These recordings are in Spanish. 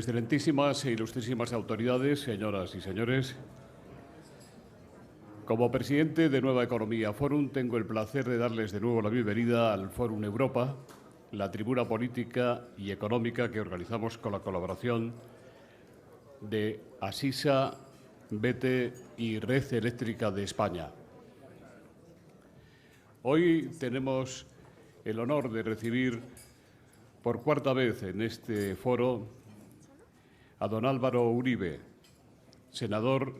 Excelentísimas e ilustrísimas autoridades, señoras y señores, como presidente de Nueva Economía Forum, tengo el placer de darles de nuevo la bienvenida al Forum Europa, la tribuna política y económica que organizamos con la colaboración de Asisa, BETE y Red Eléctrica de España. Hoy tenemos el honor de recibir por cuarta vez en este foro a don Álvaro Uribe, senador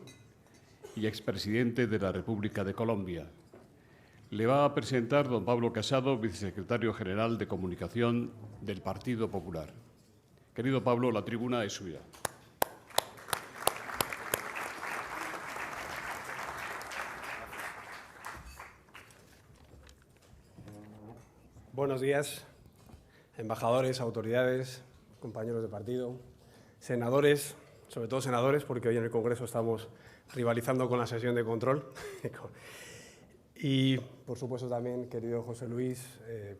y expresidente de la República de Colombia. Le va a presentar don Pablo Casado, vicesecretario general de Comunicación del Partido Popular. Querido Pablo, la tribuna es suya. Buenos días, embajadores, autoridades, compañeros de partido, senadores, sobre todo senadores, porque hoy en el Congreso estamos rivalizando con la sesión de control. Y, por supuesto, también, querido José Luis,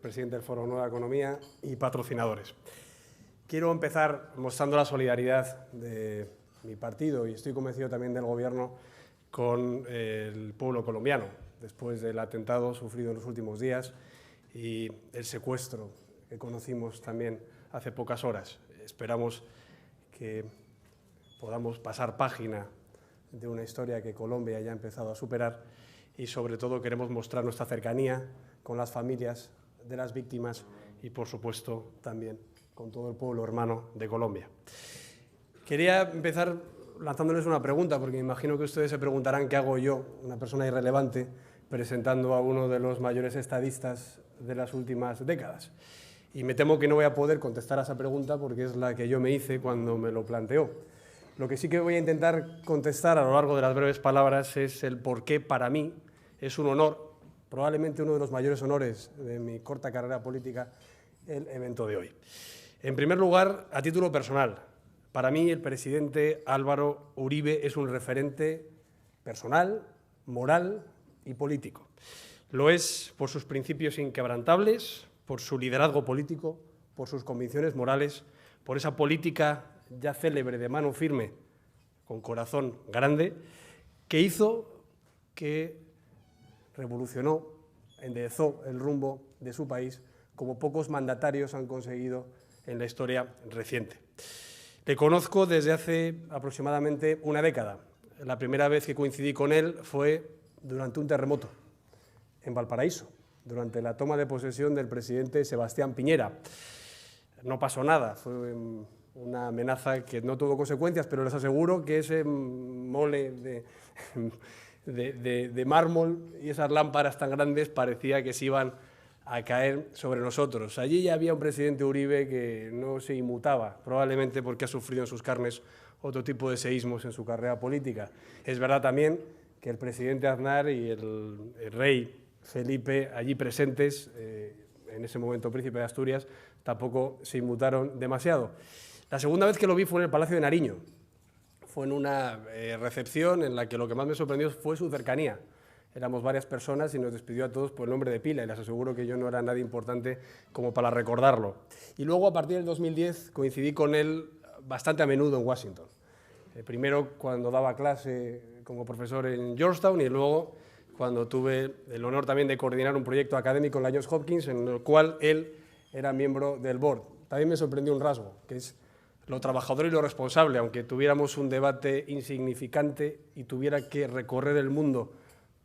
presidente del Foro Nueva Economía y patrocinadores. Quiero empezar mostrando la solidaridad de mi partido y estoy convencido también del Gobierno con el pueblo colombiano, después del atentado sufrido en los últimos días y el secuestro que conocimos también hace pocas horas. Esperamos que podamos pasar página de una historia que Colombia ya ha empezado a superar y, sobre todo, queremos mostrar nuestra cercanía con las familias de las víctimas y, por supuesto, también con todo el pueblo hermano de Colombia. Quería empezar lanzándoles una pregunta, porque me imagino que ustedes se preguntarán qué hago yo, una persona irrelevante, presentando a uno de los mayores estadistas de las últimas décadas. Y me temo que no voy a poder contestar a esa pregunta porque es la que yo me hice cuando me lo planteó. Lo que sí que voy a intentar contestar a lo largo de las breves palabras es el por qué para mí es un honor, probablemente uno de los mayores honores de mi corta carrera política, el evento de hoy. En primer lugar, a título personal, para mí el presidente Álvaro Uribe es un referente personal, moral y político. Lo es por sus principios inquebrantables, por su liderazgo político, por sus convicciones morales, por esa política ya célebre de mano firme, con corazón grande, que hizo que revolucionó, enderezó el rumbo de su país, como pocos mandatarios han conseguido en la historia reciente. Le conozco desde hace aproximadamente una década. La primera vez que coincidí con él fue durante un terremoto en Valparaíso, durante la toma de posesión del presidente Sebastián Piñera. No pasó nada, fue una amenaza que no tuvo consecuencias, pero les aseguro que ese mole de mármol y esas lámparas tan grandes parecía que se iban a caer sobre nosotros. Allí ya había un presidente Uribe que no se inmutaba, probablemente porque ha sufrido en sus carnes otro tipo de seísmos en su carrera política. Es verdad también que el presidente Aznar y el rey Felipe, allí presentes, en ese momento príncipe de Asturias, tampoco se inmutaron demasiado. La segunda vez que lo vi fue en el Palacio de Nariño. Fue en una recepción en la que lo que más me sorprendió fue su cercanía. Éramos varias personas y nos despidió a todos por el nombre de pila y les aseguro que yo no era nadie importante como para recordarlo. Y luego, a partir del 2010, coincidí con él bastante a menudo en Washington. Primero cuando daba clase como profesor en Georgetown y luego cuando tuve el honor también de coordinar un proyecto académico en la Johns Hopkins en el cual él era miembro del board. También me sorprendió un rasgo, que es lo trabajador y lo responsable. Aunque tuviéramos un debate insignificante y tuviera que recorrer el mundo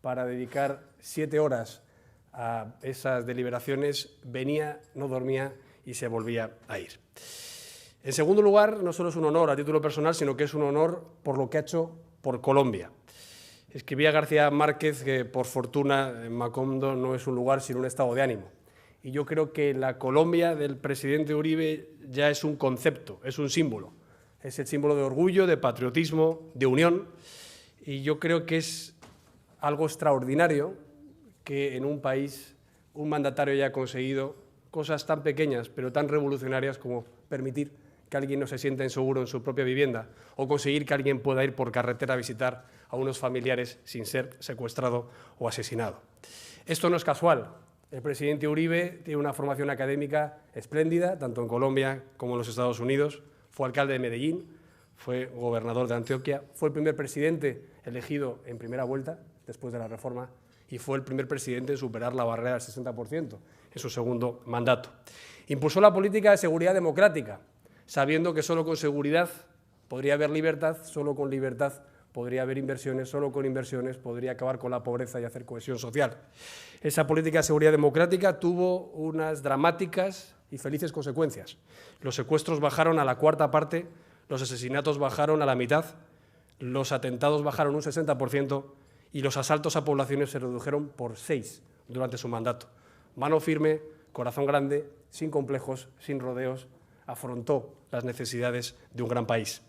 para dedicar 7 horas a esas deliberaciones, venía, no dormía y se volvía a ir. En segundo lugar, no solo es un honor a título personal, sino que es un honor por lo que ha hecho por Colombia. Escribía García Márquez que, por fortuna, Macondo no es un lugar sino un estado de ánimo. Y yo creo que la Colombia del presidente Uribe ya es un concepto, es un símbolo. Es el símbolo de orgullo, de patriotismo, de unión. Y yo creo que es algo extraordinario que en un país un mandatario haya conseguido cosas tan pequeñas pero tan revolucionarias como permitir que alguien no se sienta inseguro en su propia vivienda o conseguir que alguien pueda ir por carretera a visitar a unos familiares sin ser secuestrado o asesinado. Esto no es casual. El presidente Uribe tiene una formación académica espléndida, tanto en Colombia como en los Estados Unidos, Fue alcalde de Medellín, fue gobernador de Antioquia, fue el primer presidente elegido en primera vuelta después de la reforma y fue el primer presidente en superar la barrera del 60% en su segundo mandato. Impulsó la política de seguridad democrática, sabiendo que solo con seguridad podría haber libertad, solo con libertad podría haber inversiones, solo con inversiones podría acabar con la pobreza y hacer cohesión social. Esa política de seguridad democrática tuvo unas dramáticas y felices consecuencias. Los secuestros bajaron a la cuarta parte, los asesinatos bajaron a la mitad, los atentados bajaron un 60% y los asaltos a poblaciones se redujeron por 6 durante su mandato. Mano firme, corazón grande, sin complejos, sin rodeos, afrontó las necesidades de un gran país.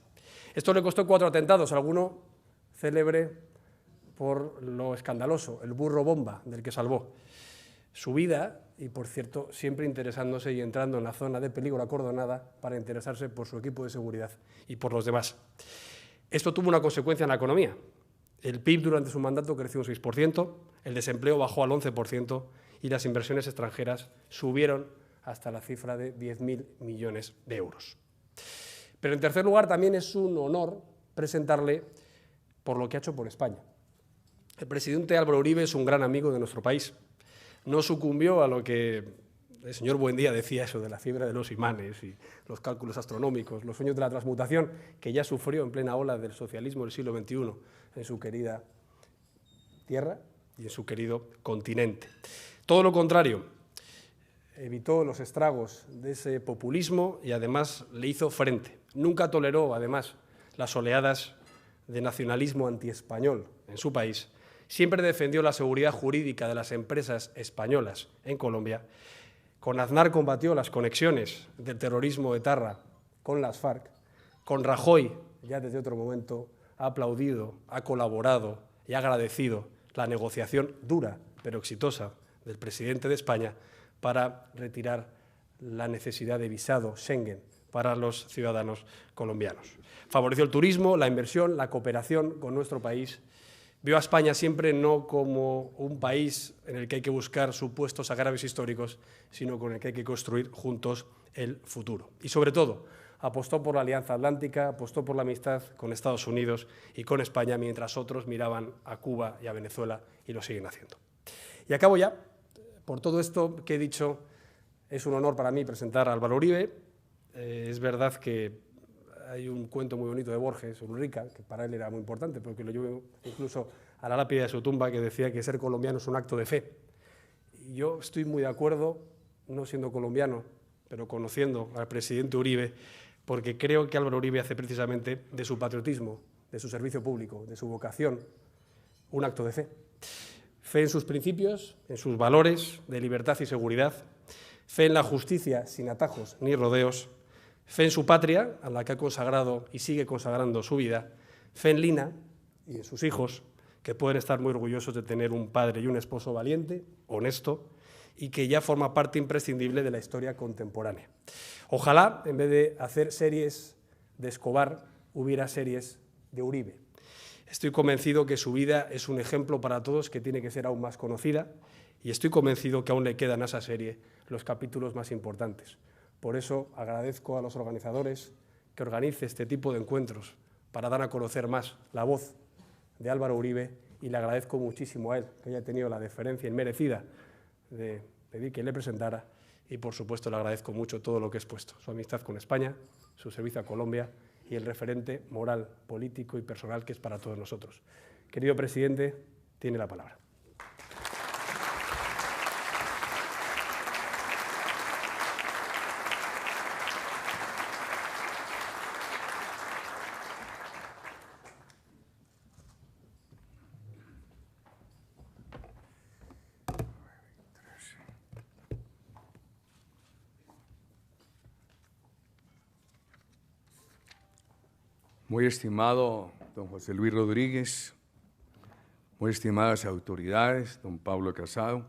Esto le costó 4 atentados, alguno célebre por lo escandaloso, el burro bomba del que salvó su vida y, por cierto, siempre interesándose y entrando en la zona de peligro acordonada para interesarse por su equipo de seguridad y por los demás. Esto tuvo una consecuencia en la economía. El PIB durante su mandato creció un 6%, el desempleo bajó al 11% y las inversiones extranjeras subieron hasta la cifra de 10.000 millones de euros. Pero, en tercer lugar, también es un honor presentarle por lo que ha hecho por España. El presidente Álvaro Uribe es un gran amigo de nuestro país. No sucumbió a lo que el señor Buendía decía, eso de la fiebre de los imanes y los cálculos astronómicos, los sueños de la transmutación, que ya sufrió en plena ola del socialismo del siglo XXI en su querida tierra y en su querido continente. Todo lo contrario, evitó los estragos de ese populismo y además le hizo frente. Nunca toleró, además, las oleadas de nacionalismo antiespañol en su país. Siempre defendió la seguridad jurídica de las empresas españolas en Colombia. Con Aznar combatió las conexiones del terrorismo etarra con las FARC. Con Rajoy, ya desde otro momento, ha aplaudido, ha colaborado y ha agradecido la negociación dura pero exitosa del presidente de España para retirar la necesidad de visado Schengen para los ciudadanos colombianos. Favoreció el turismo, la inversión, la cooperación con nuestro país. Vio a España siempre no como un país en el que hay que buscar supuestos agravios históricos, sino con el que hay que construir juntos el futuro. Y, sobre todo, apostó por la Alianza Atlántica, apostó por la amistad con Estados Unidos y con España, mientras otros miraban a Cuba y a Venezuela y lo siguen haciendo. Y acabo ya. Por todo esto que he dicho, es un honor para mí presentar a Álvaro Uribe. Es verdad que hay un cuento muy bonito de Borges, Ulrica, que para él era muy importante, porque lo llevo incluso a la lápida de su tumba, que decía que ser colombiano es un acto de fe. Y yo estoy muy de acuerdo, no siendo colombiano, pero conociendo al presidente Uribe, porque creo que Álvaro Uribe hace precisamente de su patriotismo, de su servicio público, de su vocación, un acto de fe. Fe en sus principios, en sus valores de libertad y seguridad, fe en la justicia sin atajos ni rodeos, fe en su patria, a la que ha consagrado y sigue consagrando su vida, fe en Lina y en sus hijos, que pueden estar muy orgullosos de tener un padre y un esposo valiente, honesto, y que ya forma parte imprescindible de la historia contemporánea. Ojalá, en vez de hacer series de Escobar, hubiera series de Uribe. Estoy convencido que su vida es un ejemplo para todos que tiene que ser aún más conocida y estoy convencido que aún le quedan a esa serie los capítulos más importantes. Por eso agradezco a los organizadores que organice este tipo de encuentros para dar a conocer más la voz de Álvaro Uribe y le agradezco muchísimo a él que haya tenido la deferencia inmerecida de pedir que le presentara y, por supuesto, le agradezco mucho todo lo que he expuesto, su amistad con España, su servicio a Colombia y el referente moral, político y personal que es para todos nosotros. Querido presidente, tiene la palabra. Muy estimado don José Luis Rodríguez, muy estimadas autoridades, don Pablo Casado,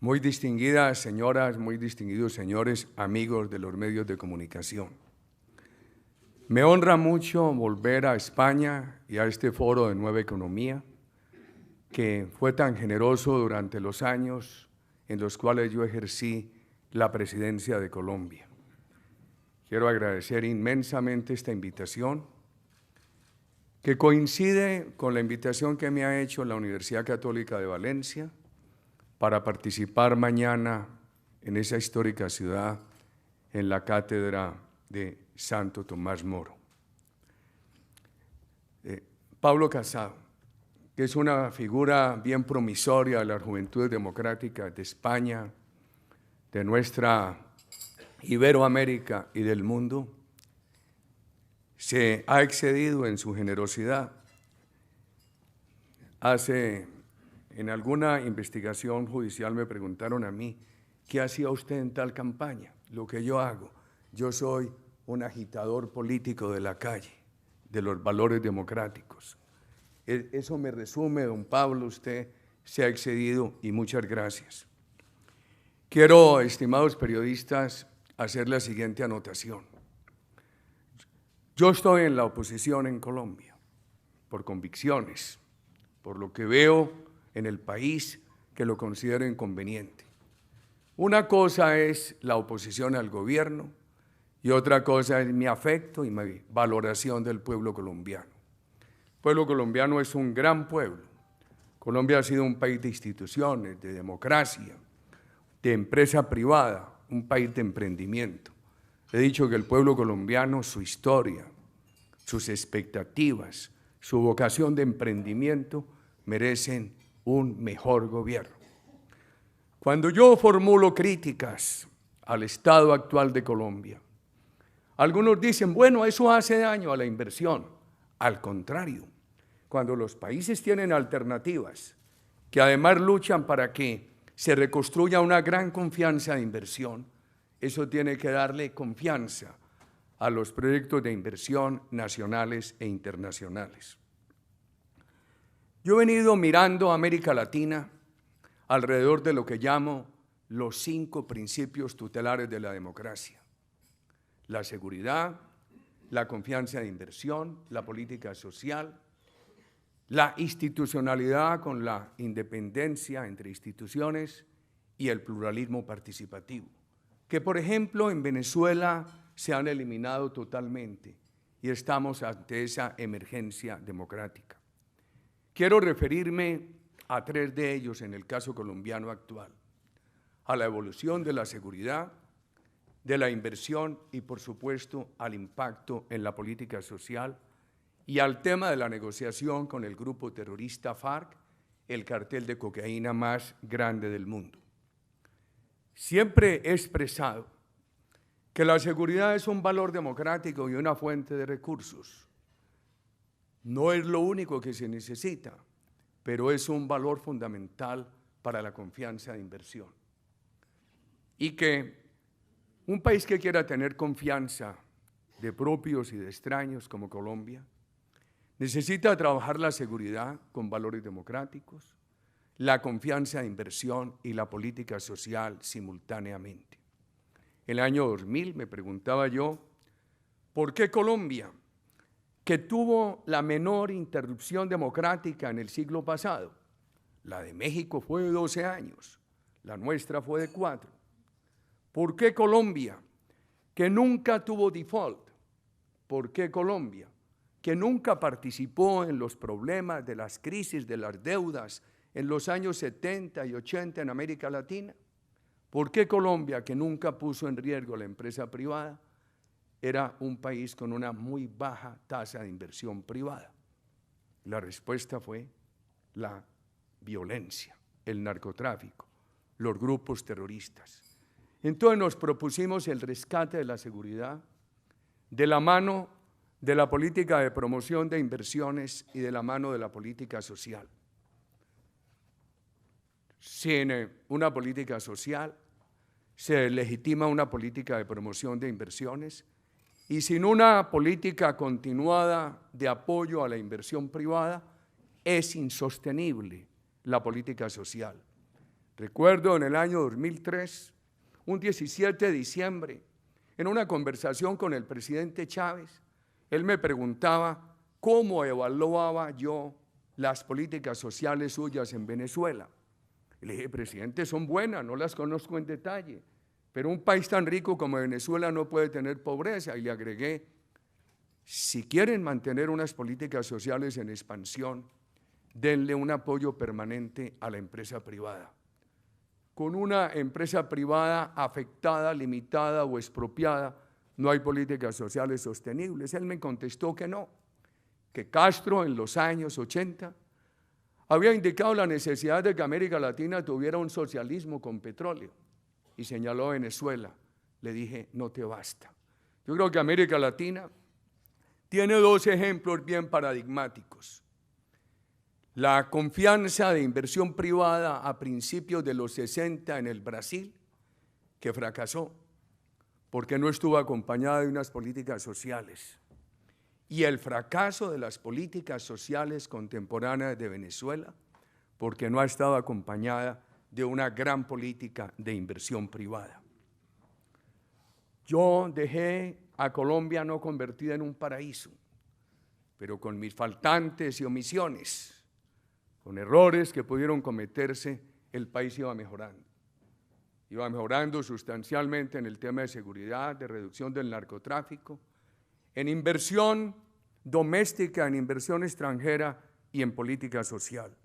muy distinguidas señoras, muy distinguidos señores, amigos de los medios de comunicación. Me honra mucho volver a España y a este foro de Nueva Economía, que fue tan generoso durante los años en los cuales yo ejercí la presidencia de Colombia. quiero agradecer inmensamente esta invitación, que coincide con la invitación que me ha hecho la Universidad Católica de Valencia para participar mañana en esa histórica ciudad en la cátedra de Santo Tomás Moro. Pablo Casado, que es una figura bien promisoria de las juventudes democráticas de España, de nuestra Iberoamérica y del mundo, se ha excedido en su generosidad. En alguna investigación judicial me preguntaron a mí, ¿qué hacía usted en tal campaña? Lo que yo hago, yo soy un agitador político de la calle, de los valores democráticos. Eso me resume, don Pablo, usted se ha excedido y muchas gracias. Quiero, estimados periodistas, hacer la siguiente anotación. Yo estoy en la oposición en Colombia, por convicciones, por lo que veo en el país que lo considero inconveniente. Una cosa es la oposición al gobierno y otra cosa es mi afecto y mi valoración del pueblo colombiano. El pueblo colombiano es un gran pueblo. Colombia ha sido un país de instituciones, de democracia, de empresa privada, un país de emprendimiento. He dicho que el pueblo colombiano, su historia, sus expectativas, su vocación de emprendimiento merecen un mejor gobierno. Cuando yo formulo críticas al estado actual de Colombia, algunos dicen, bueno, eso hace daño a la inversión. Al contrario, cuando los países tienen alternativas que además luchan para que se reconstruya una gran confianza de inversión, eso tiene que darle confianza a los proyectos de inversión nacionales e internacionales. Yo he venido mirando a América Latina alrededor de lo que llamo los 5 principios tutelares de la democracia: la seguridad, la confianza de inversión, la política social, la institucionalidad con la independencia entre instituciones y el pluralismo participativo, que por ejemplo en Venezuela se han eliminado totalmente y estamos ante esa emergencia democrática. Quiero referirme a 3 de ellos en el caso colombiano actual: a la evolución de la seguridad, de la inversión y, por supuesto, al impacto en la política social y al tema de la negociación con el grupo terrorista FARC, el cartel de cocaína más grande del mundo. Siempre he expresado que la seguridad es un valor democrático y una fuente de recursos. No es lo único que se necesita, pero es un valor fundamental para la confianza de inversión. Y que un país que quiera tener confianza de propios y de extraños como Colombia necesita trabajar la seguridad con valores democráticos, la confianza de inversión y la política social simultáneamente. En el año 2000 me preguntaba yo, ¿por qué Colombia, que tuvo la menor interrupción democrática en el siglo pasado? La de México fue de 12 años, la nuestra fue de 4. ¿Por qué Colombia, que nunca tuvo default? ¿Por qué Colombia, que nunca participó en los problemas de las crisis, de las deudas en los años 70 y 80 en América Latina? ¿Por qué Colombia, que nunca puso en riesgo la empresa privada, era un país con una muy baja tasa de inversión privada? La respuesta fue la violencia, el narcotráfico, los grupos terroristas. Entonces nos propusimos el rescate de la seguridad de la mano de la política de promoción de inversiones y de la mano de la política social. Sin una política social se legitima una política de promoción de inversiones y sin una política continuada de apoyo a la inversión privada es insostenible la política social. Recuerdo en el año 2003, un 17 de diciembre, en una conversación con el presidente Chávez, él me preguntaba cómo evaluaba yo las políticas sociales suyas en Venezuela. Y le dije, presidente, son buenas, no las conozco en detalle, pero un país tan rico como Venezuela no puede tener pobreza. Y le agregué, si quieren mantener unas políticas sociales en expansión, denle un apoyo permanente a la empresa privada. Con una empresa privada afectada, limitada o expropiada, no hay políticas sociales sostenibles. Él me contestó que no, que Castro en los años 80 había indicado la necesidad de que América Latina tuviera un socialismo con petróleo y señaló a Venezuela. Le dije, no te basta. Yo creo que América Latina tiene dos ejemplos bien paradigmáticos. La confianza de inversión privada a principios de los 60 en el Brasil, que fracasó porque no estuvo acompañada de unas políticas sociales. Y el fracaso de las políticas sociales contemporáneas de Venezuela, porque no ha estado acompañada de una gran política de inversión privada. Yo dejé a Colombia no convertida en un paraíso, pero con mis faltantes y omisiones, con errores que pudieron cometerse, el país iba mejorando. Iba mejorando sustancialmente en el tema de seguridad, de reducción del narcotráfico, en inversión doméstica, en inversión extranjera y en política social.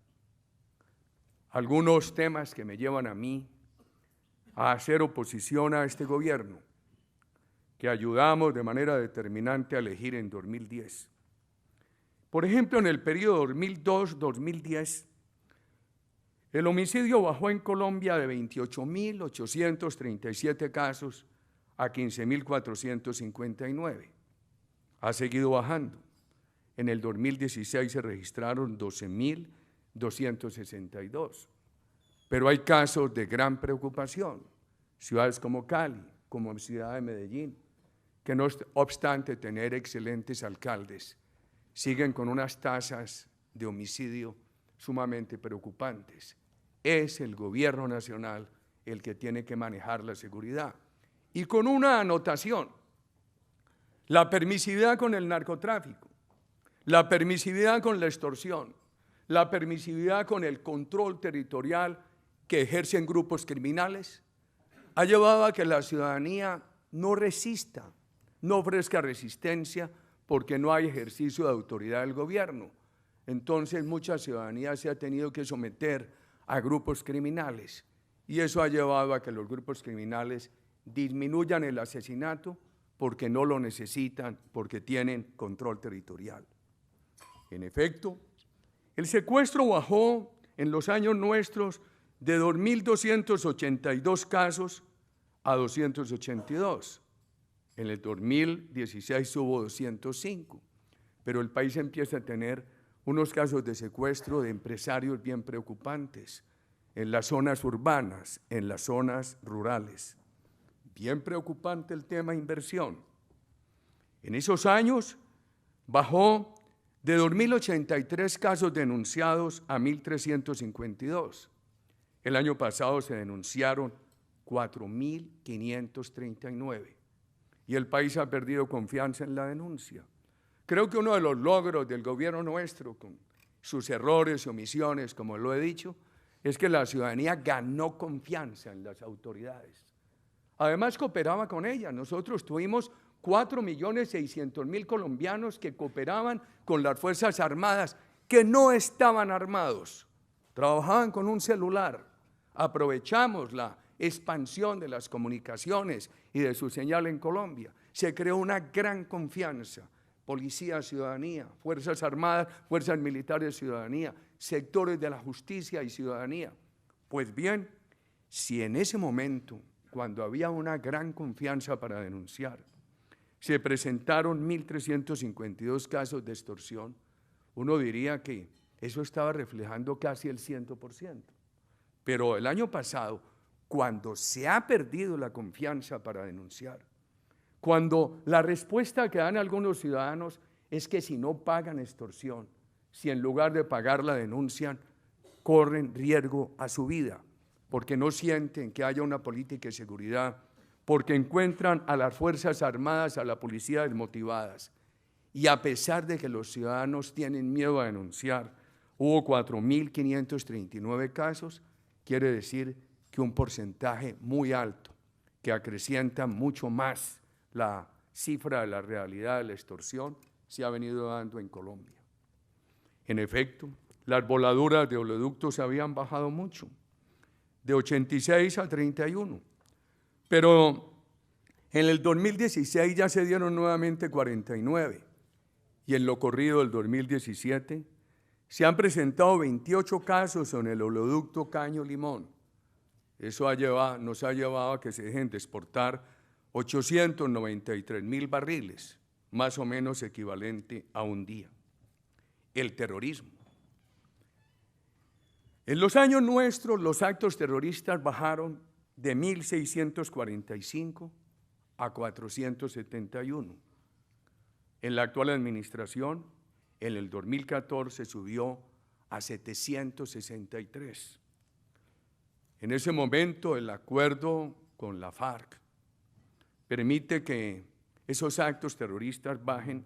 Algunos temas que me llevan a mí a hacer oposición a este gobierno, que ayudamos de manera determinante a elegir en 2010. Por ejemplo, en el periodo 2002-2010, el homicidio bajó en Colombia de 28.837 casos a 15.459. Ha seguido bajando. En el 2016 se registraron 12.262. Pero hay casos de gran preocupación. Ciudades como Cali, como ciudad de Medellín, que no obstante tener excelentes alcaldes, siguen con unas tasas de homicidio sumamente preocupantes. Es el gobierno nacional el que tiene que manejar la seguridad. Y con una anotación, la permisividad con el narcotráfico, la permisividad con la extorsión, la permisividad con el control territorial que ejercen grupos criminales, ha llevado a que la ciudadanía no resista, no ofrezca resistencia, porque no hay ejercicio de autoridad del gobierno. Entonces mucha ciudadanía se ha tenido que someter a grupos criminales y eso ha llevado a que los grupos criminales disminuyan el asesinato porque no lo necesitan, porque tienen control territorial. En efecto, el secuestro bajó en los años nuestros de 2.282 casos a 282. En el 2016 hubo 205, pero el país empieza a tener unos casos de secuestro de empresarios bien preocupantes en las zonas urbanas, en las zonas rurales. Bien preocupante el tema inversión. En esos años bajó de 2.083 casos denunciados a 1.352. El año pasado se denunciaron 4.539 y el país ha perdido confianza en la denuncia. Creo que uno de los logros del gobierno nuestro, con sus errores y omisiones, como lo he dicho, es que la ciudadanía ganó confianza en las autoridades. Además, cooperaba con ellas. Nosotros tuvimos 4.600.000 colombianos que cooperaban con las Fuerzas Armadas, que no estaban armados, trabajaban con un celular. Aprovechamos la expansión de las comunicaciones y de su señal en Colombia. Se creó una gran confianza. Policía, ciudadanía, Fuerzas Armadas, Fuerzas Militares, ciudadanía, sectores de la justicia y ciudadanía. Pues bien, si en ese momento, cuando había una gran confianza para denunciar, se presentaron 1.352 casos de extorsión, uno diría que eso estaba reflejando casi el 100%. Pero el año pasado, cuando se ha perdido la confianza para denunciar, cuando la respuesta que dan algunos ciudadanos es que si no pagan extorsión, si en lugar de pagar la denuncian, corren riesgo a su vida, porque no sienten que haya una política de seguridad, porque encuentran a las Fuerzas Armadas, a la policía desmotivadas. Y a pesar de que los ciudadanos tienen miedo a denunciar, hubo 4.539 casos, quiere decir que un porcentaje muy alto que acrecienta mucho más la cifra de la realidad de la extorsión, se ha venido dando en Colombia. En efecto, las voladuras de oleoductos habían bajado mucho, de 86 a 31, pero en el 2016 ya se dieron nuevamente 49 y en lo corrido del 2017 se han presentado 28 casos en el oleoducto Caño-Limón. Eso nos ha llevado a que se dejen de exportar 893.000 barriles, más o menos equivalente a un día. El terrorismo. En los años nuestros, los actos terroristas bajaron de 1.645 a 471. En la actual administración, en el 2014 subió a 763. En ese momento, el acuerdo con la FARC permite que esos actos terroristas bajen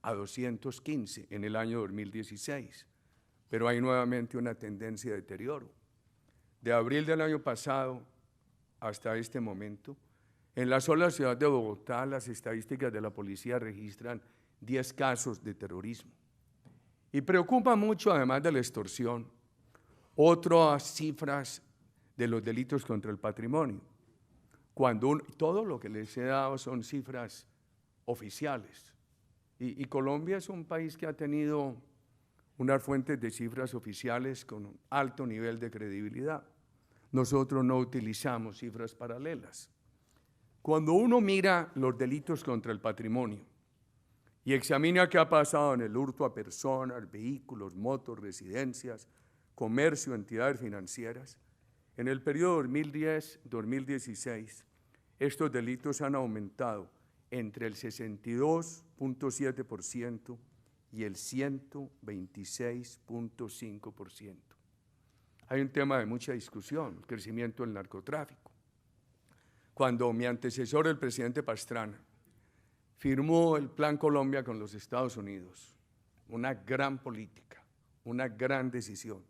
a 215 en el año 2016, pero hay nuevamente una tendencia de deterioro. De abril del año pasado hasta este momento, en la sola ciudad de Bogotá, las estadísticas de la policía registran 10 casos de terrorismo. Y preocupa mucho, además de la extorsión, otras cifras de los delitos contra el patrimonio. Todo lo que les he dado son cifras oficiales. Y Colombia es un país que ha tenido unas fuentes de cifras oficiales con un alto nivel de credibilidad. Nosotros no utilizamos cifras paralelas. Cuando uno mira los delitos contra el patrimonio y examina qué ha pasado en el hurto a personas, vehículos, motos, residencias, comercio, entidades financieras, en el periodo 2010-2016, estos delitos han aumentado entre el 62.7% y el 126.5%. Hay un tema de mucha discusión, el crecimiento del narcotráfico. Cuando mi antecesor, el presidente Pastrana, firmó el Plan Colombia con los Estados Unidos, una gran política, una gran decisión.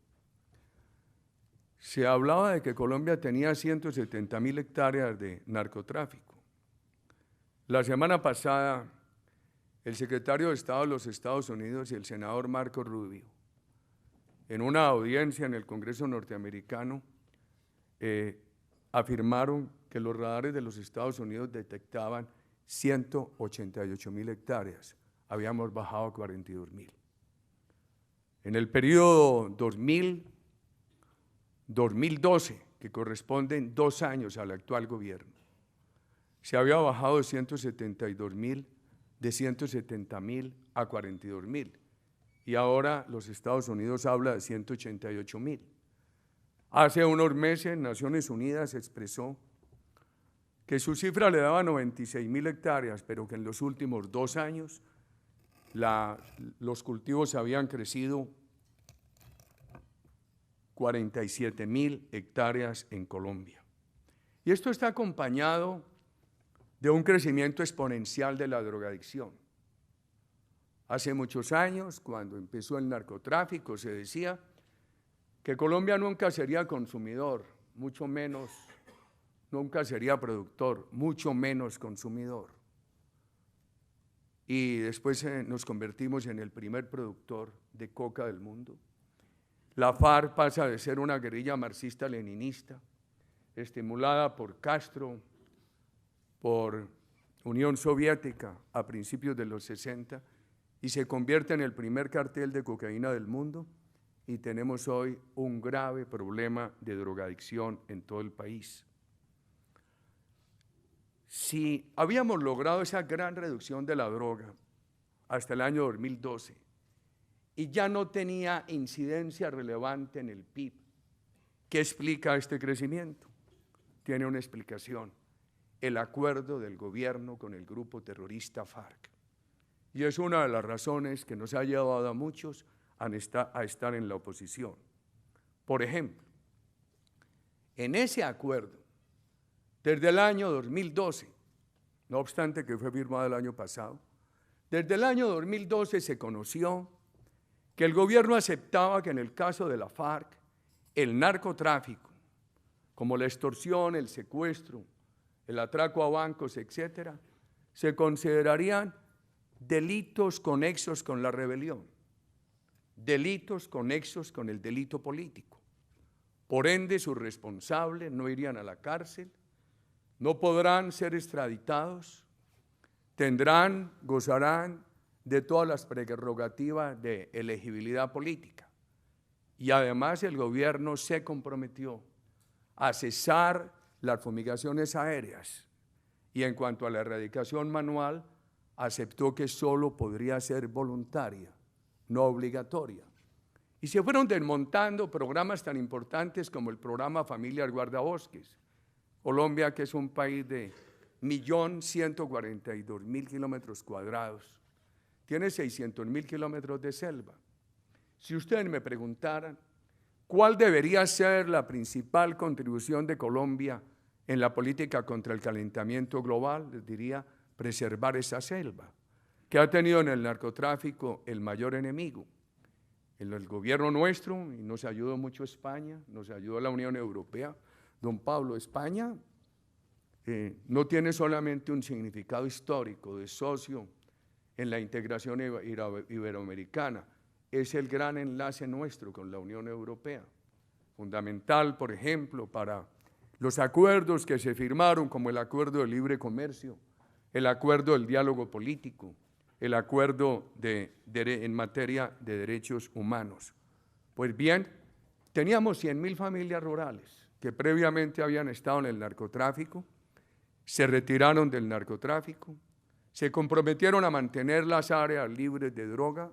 Se hablaba de que Colombia tenía 170.000 hectáreas de narcotráfico. La semana pasada, el secretario de Estado de los Estados Unidos y el senador Marco Rubio, en una audiencia en el Congreso norteamericano, afirmaron que los radares de los Estados Unidos detectaban 188.000 hectáreas. Habíamos bajado a 42.000. En el periodo 2012, que corresponden 2 años al actual gobierno, se había bajado de 172.000, de 170.000 a 42.000. Y ahora los Estados Unidos habla de 188.000. Hace unos meses Naciones Unidas expresó que su cifra le daba 96.000 hectáreas, pero que en los últimos 2 años los cultivos habían crecido 47.000 hectáreas en Colombia. Y esto está acompañado de un crecimiento exponencial de la drogadicción. Hace muchos años, cuando empezó el narcotráfico, se decía que Colombia nunca sería consumidor, mucho menos, nunca sería productor, mucho menos consumidor. Y después nos convertimos en el primer productor de coca del mundo. La FARC pasa de ser una guerrilla marxista-leninista, estimulada por Castro, por Unión Soviética a principios de los 60, y se convierte en el primer cartel de cocaína del mundo, y tenemos hoy un grave problema de drogadicción en todo el país. Si habíamos logrado esa gran reducción de la droga hasta el año 2012 y ya no tenía incidencia relevante en el PIB, ¿qué explica este crecimiento? Tiene una explicación: el acuerdo del gobierno con el grupo terrorista FARC. Y es una de las razones que nos ha llevado a muchos a estar en la oposición. Por ejemplo, en ese acuerdo, desde el año 2012, no obstante que fue firmado el año pasado, desde el año 2012 se conoció que el gobierno aceptaba que en el caso de la FARC, el narcotráfico, como la extorsión, el secuestro, el atraco a bancos, etcétera, se considerarían delitos conexos con la rebelión, delitos conexos con el delito político. Por ende, sus responsables no irían a la cárcel, no podrán ser extraditados, gozarán de todas las prerrogativas de elegibilidad política. Y además el gobierno se comprometió a cesar las fumigaciones aéreas y en cuanto a la erradicación manual, aceptó que solo podría ser voluntaria, no obligatoria. Y se fueron desmontando programas tan importantes como el programa Familias Guardabosques. Colombia, que es un país de 1.142.000 kilómetros cuadrados, tiene 600.000 kilómetros de selva. Si ustedes me preguntaran cuál debería ser la principal contribución de Colombia en la política contra el calentamiento global, les diría preservar esa selva, que ha tenido en el narcotráfico el mayor enemigo. En el gobierno nuestro, y nos ayudó mucho España, nos ayudó la Unión Europea, don Pablo, España no tiene solamente un significado histórico de socio en la integración iberoamericana, es el gran enlace nuestro con la Unión Europea, fundamental, por ejemplo, para los acuerdos que se firmaron, como el Acuerdo de Libre Comercio, el Acuerdo del Diálogo Político, el Acuerdo en materia de derechos humanos. Pues bien, teníamos 100.000 familias rurales que previamente habían estado en el narcotráfico, se retiraron del narcotráfico, se comprometieron a mantener las áreas libres de droga,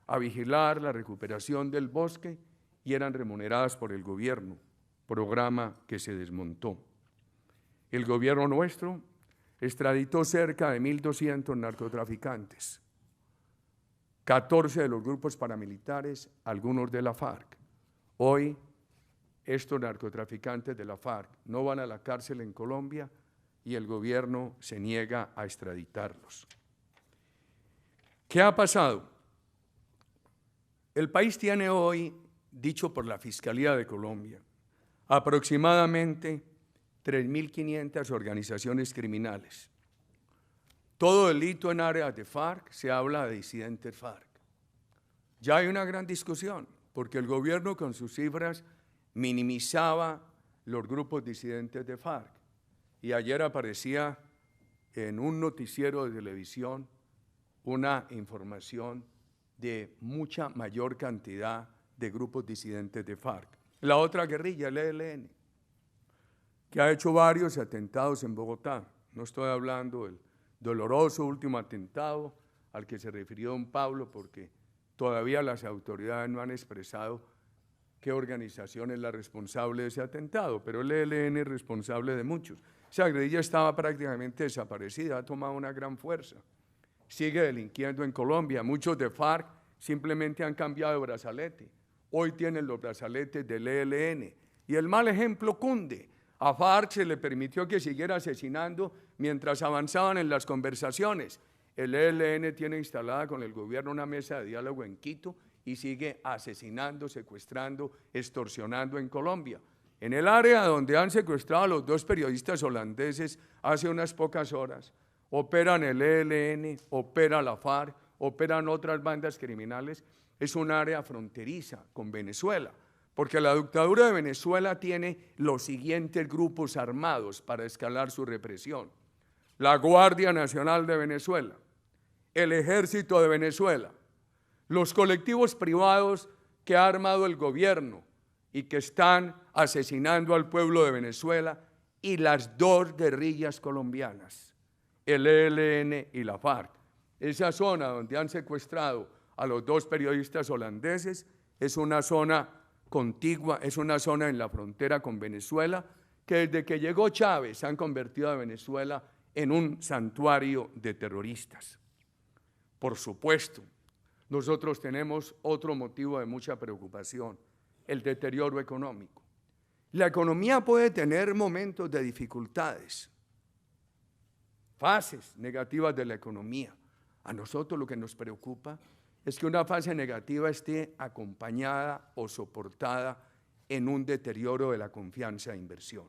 a vigilar la recuperación del bosque y eran remuneradas por el gobierno, programa que se desmontó. El gobierno nuestro extraditó cerca de 1.200 narcotraficantes, 14 de los grupos paramilitares, algunos de la FARC. Hoy, estos narcotraficantes de la FARC no van a la cárcel en Colombia y el gobierno se niega a extraditarlos. ¿Qué ha pasado? El país tiene hoy, dicho por la Fiscalía de Colombia, aproximadamente 3.500 organizaciones criminales. Todo delito en áreas de FARC se habla de disidentes FARC. Ya hay una gran discusión, porque el gobierno con sus cifras minimizaba los grupos disidentes de FARC. Y ayer aparecía en un noticiero de televisión una información de mucha mayor cantidad de grupos disidentes de FARC. La otra guerrilla, el ELN, que ha hecho varios atentados en Bogotá. No estoy hablando del doloroso último atentado al que se refirió don Pablo, porque todavía las autoridades no han expresado qué organización es la responsable de ese atentado, pero el ELN es responsable de muchos. Esa guerrilla estaba prácticamente desaparecida, ha tomado una gran fuerza. Sigue delinquiendo en Colombia. Muchos de FARC simplemente han cambiado de brazalete. Hoy tienen los brazaletes del ELN. Y el mal ejemplo cunde. A FARC se le permitió que siguiera asesinando mientras avanzaban en las conversaciones. El ELN tiene instalada con el gobierno una mesa de diálogo en Quito y sigue asesinando, secuestrando, extorsionando en Colombia. En el área donde han secuestrado a los 2 periodistas holandeses hace unas pocas horas, operan el ELN, opera la FARC, operan otras bandas criminales, es un área fronteriza con Venezuela, porque la dictadura de Venezuela tiene los siguientes grupos armados para escalar su represión: la Guardia Nacional de Venezuela, el Ejército de Venezuela, los colectivos privados que ha armado el gobierno y que están asesinando al pueblo de Venezuela, y las 2 guerrillas colombianas, el ELN y la FARC. Esa zona donde han secuestrado a los 2 periodistas holandeses es una zona contigua, es una zona en la frontera con Venezuela, que desde que llegó Chávez han convertido a Venezuela en un santuario de terroristas. Por supuesto, nosotros tenemos otro motivo de mucha preocupación: el deterioro económico. La economía puede tener momentos de dificultades, fases negativas de la economía. A nosotros lo que nos preocupa es que una fase negativa esté acompañada o soportada en un deterioro de la confianza de inversión.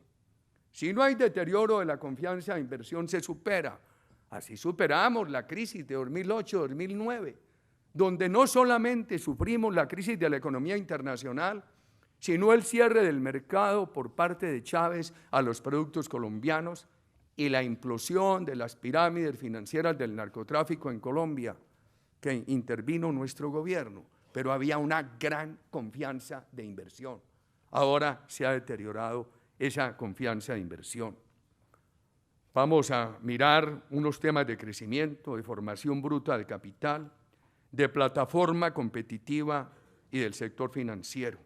Si no hay deterioro de la confianza de inversión, se supera. Así superamos la crisis de 2008-2009, donde no solamente sufrimos la crisis de la economía internacional, sino el cierre del mercado por parte de Chávez a los productos colombianos y la implosión de las pirámides financieras del narcotráfico en Colombia, que intervino nuestro gobierno, pero había una gran confianza de inversión. Ahora se ha deteriorado esa confianza de inversión. Vamos a mirar unos temas de crecimiento, de formación bruta de capital, de plataforma competitiva y del sector financiero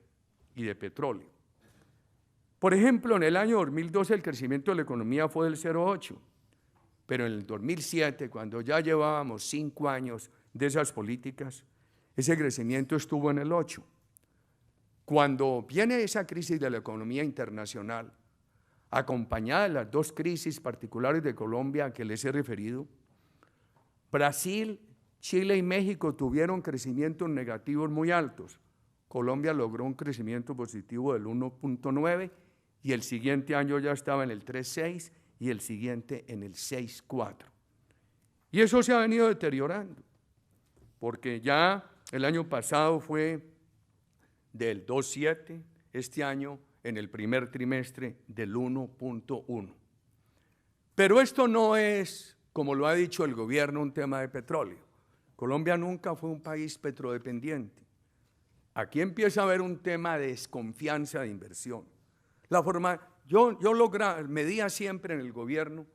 y de petróleo. Por ejemplo, en el año 2012 el crecimiento de la economía fue del 0,8, pero en el 2007, cuando ya llevábamos 5 años de esas políticas, ese crecimiento estuvo en el 8. Cuando viene esa crisis de la economía internacional, acompañada de las 2 crisis particulares de Colombia que les he referido, Brasil, Chile y México tuvieron crecimientos negativos muy altos. Colombia logró un crecimiento positivo del 1.9 y el siguiente año ya estaba en el 3.6 y el siguiente en el 6.4. Y eso se ha venido deteriorando, porque ya el año pasado fue del 2.7, este año en el primer trimestre del 1.1. Pero esto no es, como lo ha dicho el gobierno, un tema de petróleo. Colombia nunca fue un país petrodependiente. Aquí empieza a haber un tema de desconfianza de inversión. Yo medía siempre en el gobierno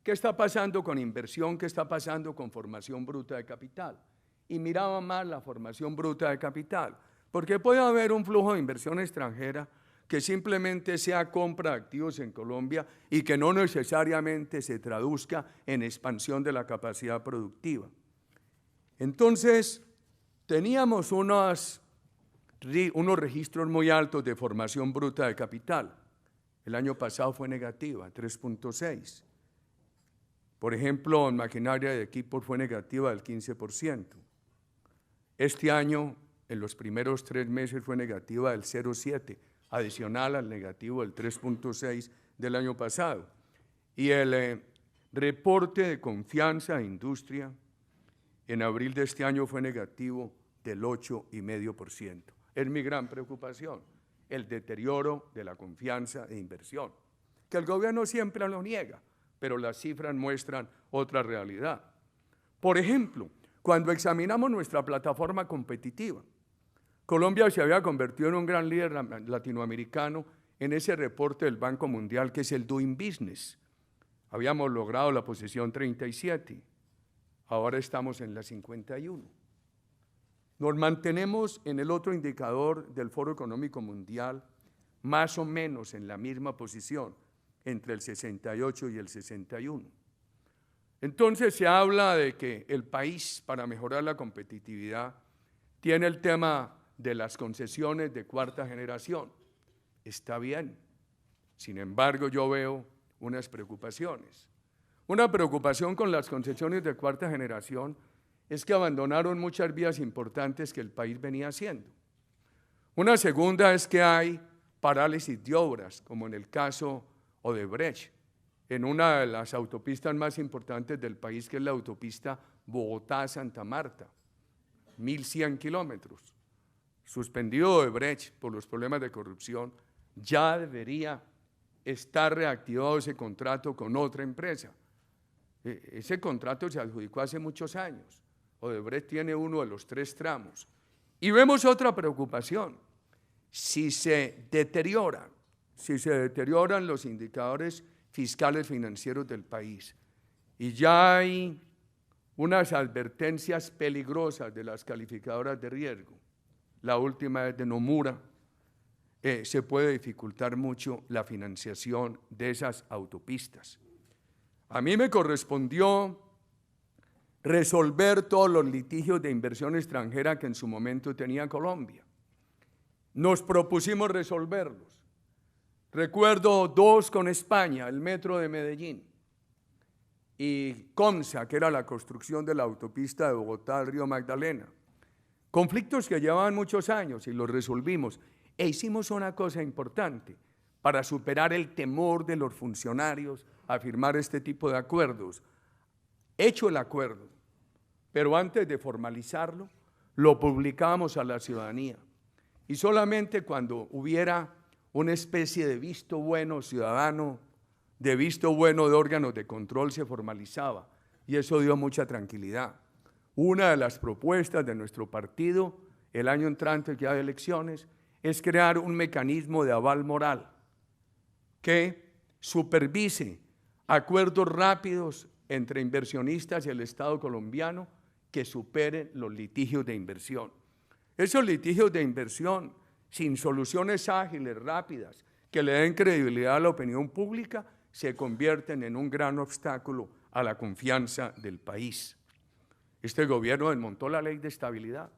qué está pasando con inversión, qué está pasando con formación bruta de capital. Y miraba más la formación bruta de capital, porque puede haber un flujo de inversión extranjera que simplemente sea compra de activos en Colombia y que no necesariamente se traduzca en expansión de la capacidad productiva. Entonces, teníamos unos registros muy altos de formación bruta de capital. El año pasado fue negativa, 3.6. Por ejemplo, en maquinaria de equipos fue negativa del 15%. Este año, en los primeros 3 meses, fue negativa del 0.7%. Adicional al negativo del 3.6 del año pasado. Y el reporte de confianza de industria en abril de este año fue negativo del 8,5%. Es mi gran preocupación, el deterioro de la confianza de inversión, que el gobierno siempre lo niega, pero las cifras muestran otra realidad. Por ejemplo, cuando examinamos nuestra plataforma competitiva, Colombia se había convertido en un gran líder latinoamericano en ese reporte del Banco Mundial que es el Doing Business. Habíamos logrado la posición 37, ahora estamos en la 51. Nos mantenemos en el otro indicador del Foro Económico Mundial, más o menos en la misma posición, entre el 68 y el 61. Entonces se habla de que el país, para mejorar la competitividad, tiene el tema de las concesiones de 4ª generación. Está bien. Sin embargo, yo veo unas preocupaciones. Una preocupación con las concesiones de 4ª generación es que abandonaron muchas vías importantes que el país venía haciendo. Una segunda es que hay parálisis de obras, como en el caso Odebrecht, en una de las autopistas más importantes del país, que es la autopista Bogotá-Santa Marta, 1.100 kilómetros. Suspendido Odebrecht por los problemas de corrupción, ya debería estar reactivado ese contrato con otra empresa. Ese contrato se adjudicó hace muchos años. Odebrecht tiene uno de los 3 tramos. Y vemos otra preocupación. Si se deterioran los indicadores fiscales financieros del país y ya hay unas advertencias peligrosas de las calificadoras de riesgo, la última es de Nomura, se puede dificultar mucho la financiación de esas autopistas. A mí me correspondió resolver todos los litigios de inversión extranjera que en su momento tenía Colombia. Nos propusimos resolverlos. Recuerdo 2 con España, el metro de Medellín, y COMSA, que era la construcción de la autopista de Bogotá al río Magdalena. Conflictos que llevaban muchos años y los resolvimos. E hicimos una cosa importante. para superar el temor de los funcionarios a firmar este tipo de acuerdos. Hecho el acuerdo, pero antes de formalizarlo, lo publicamos a la ciudadanía. Y solamente cuando hubiera una especie de visto bueno ciudadano, de visto bueno de órganos de control, se formalizaba. Y eso dio mucha tranquilidad. Una de las propuestas de nuestro partido, el año entrante que hay elecciones, es crear un mecanismo de aval moral que supervise acuerdos rápidos entre inversionistas y el Estado colombiano que superen los litigios de inversión. Esos litigios de inversión, sin soluciones ágiles, rápidas, que le den credibilidad a la opinión pública, se convierten en un gran obstáculo a la confianza del país. Este gobierno desmontó la ley de estabilidad.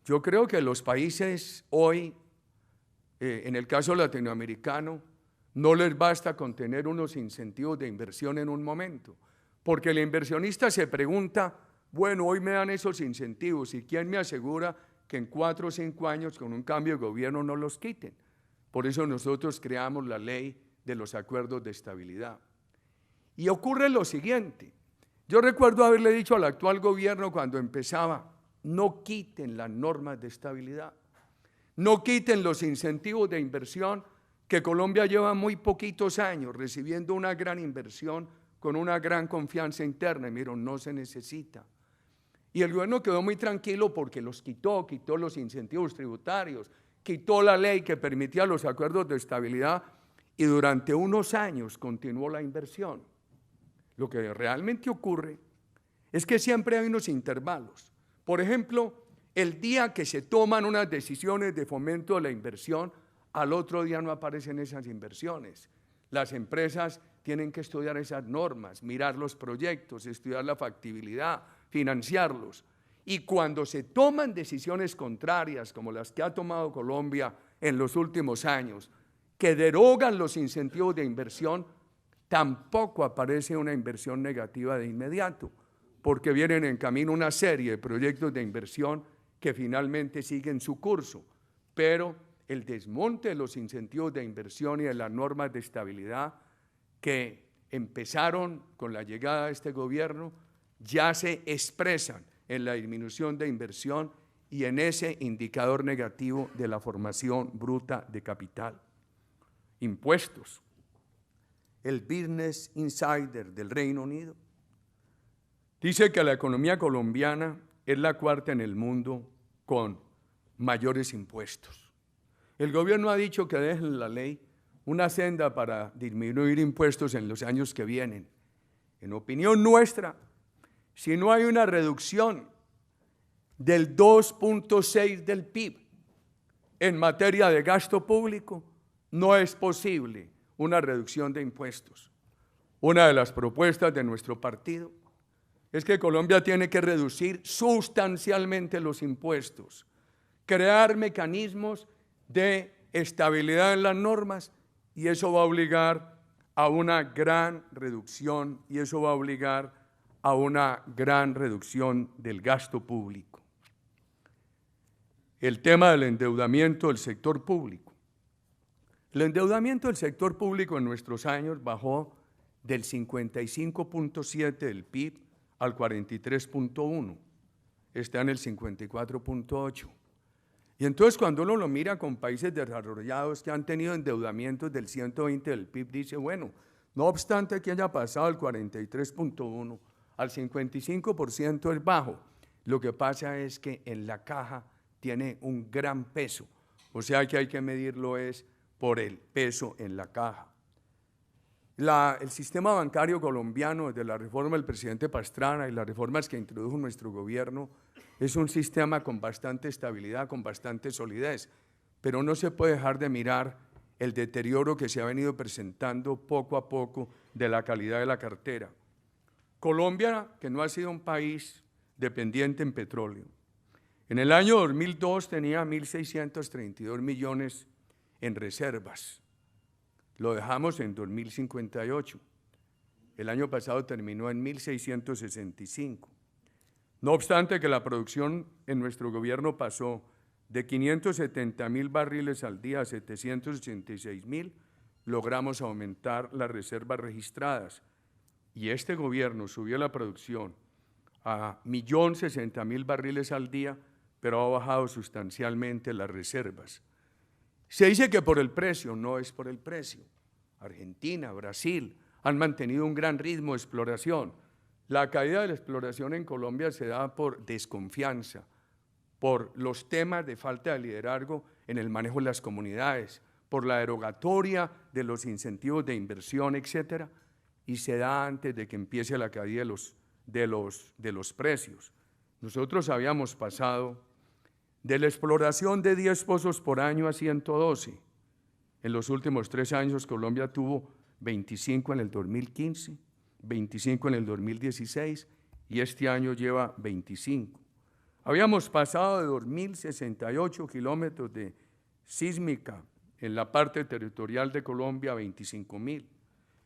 Yo creo que los países hoy, en el caso latinoamericano, no les basta con tener unos incentivos de inversión en un momento, porque el inversionista se pregunta, bueno, hoy me dan esos incentivos, ¿y quién me asegura que en 4 o 5 años con un cambio de gobierno no los quiten? Por eso nosotros creamos la ley de los acuerdos de estabilidad. Y ocurre lo siguiente, yo recuerdo haberle dicho al actual gobierno cuando empezaba, no quiten las normas de estabilidad, no quiten los incentivos de inversión, que Colombia lleva muy poquitos años recibiendo una gran inversión con una gran confianza interna, y miren, no se necesita. Y el gobierno quedó muy tranquilo porque los quitó los incentivos tributarios, quitó la ley que permitía los acuerdos de estabilidad y durante unos años continuó la inversión. Lo que realmente ocurre es que siempre hay unos intervalos. Por ejemplo, el día que se toman unas decisiones de fomento de la inversión, al otro día no aparecen esas inversiones. Las empresas tienen que estudiar esas normas, mirar los proyectos, estudiar la factibilidad, financiarlos. Y cuando se toman decisiones contrarias, como las que ha tomado Colombia en los últimos años, que derogan los incentivos de inversión, tampoco aparece una inversión negativa de inmediato, porque vienen en camino una serie de proyectos de inversión que finalmente siguen su curso, pero el desmonte de los incentivos de inversión y de las normas de estabilidad que empezaron con la llegada de este gobierno ya se expresan en la disminución de inversión y en ese indicador negativo de la formación bruta de capital. Impuestos. El Business Insider del Reino Unido dice que la economía colombiana es la 4ª en el mundo con mayores impuestos. El gobierno ha dicho que dejen la ley una senda para disminuir impuestos en los años que vienen. En opinión nuestra, si no hay una reducción del 2.6 del PIB en materia de gasto público, no es posible una reducción de impuestos. Una de las propuestas de nuestro partido es que Colombia tiene que reducir sustancialmente los impuestos, crear mecanismos de estabilidad en las normas, y eso va a obligar a una gran reducción del gasto público. El tema del endeudamiento del sector público. El endeudamiento del sector público en nuestros años bajó del 55.7 del PIB al 43.1, está en el 54.8. Y entonces cuando uno lo mira con países desarrollados que han tenido endeudamientos del 120 del PIB, dice, bueno, no obstante que haya pasado del 43.1 al 55% es bajo, lo que pasa es que en la caja tiene un gran peso, o sea que hay que medirlo es por el peso en la caja. El sistema bancario colombiano, desde la reforma del presidente Pastrana y las reformas que introdujo nuestro gobierno, es un sistema con bastante estabilidad, con bastante solidez, pero no se puede dejar de mirar el deterioro que se ha venido presentando poco a poco de la calidad de la cartera. Colombia, que no ha sido un país dependiente en petróleo, en el año 2002 tenía 1.632 millones en reservas. Lo dejamos en 2.058. El año pasado terminó en 1.665. No obstante que la producción en nuestro gobierno pasó De 570.000 barriles al día a 786.000, logramos aumentar las reservas registradas. Y este gobierno subió la producción a 1.060.000 barriles al día, pero ha bajado sustancialmente las reservas. Se dice que por el precio, no es por el precio. Argentina, Brasil han mantenido un gran ritmo de exploración. La caída de la exploración en Colombia se da por desconfianza, por los temas de falta de liderazgo en el manejo de las comunidades, por la derogatoria de los incentivos de inversión, etcétera, y se da antes de que empiece la caída de los precios. Nosotros habíamos pasado de la exploración de 10 pozos por año a 112. En los últimos 3 años Colombia tuvo 25 en el 2015, 25 en el 2016 y este año lleva 25. Habíamos pasado de 2.068 kilómetros de sísmica en la parte territorial de Colombia a 25.000.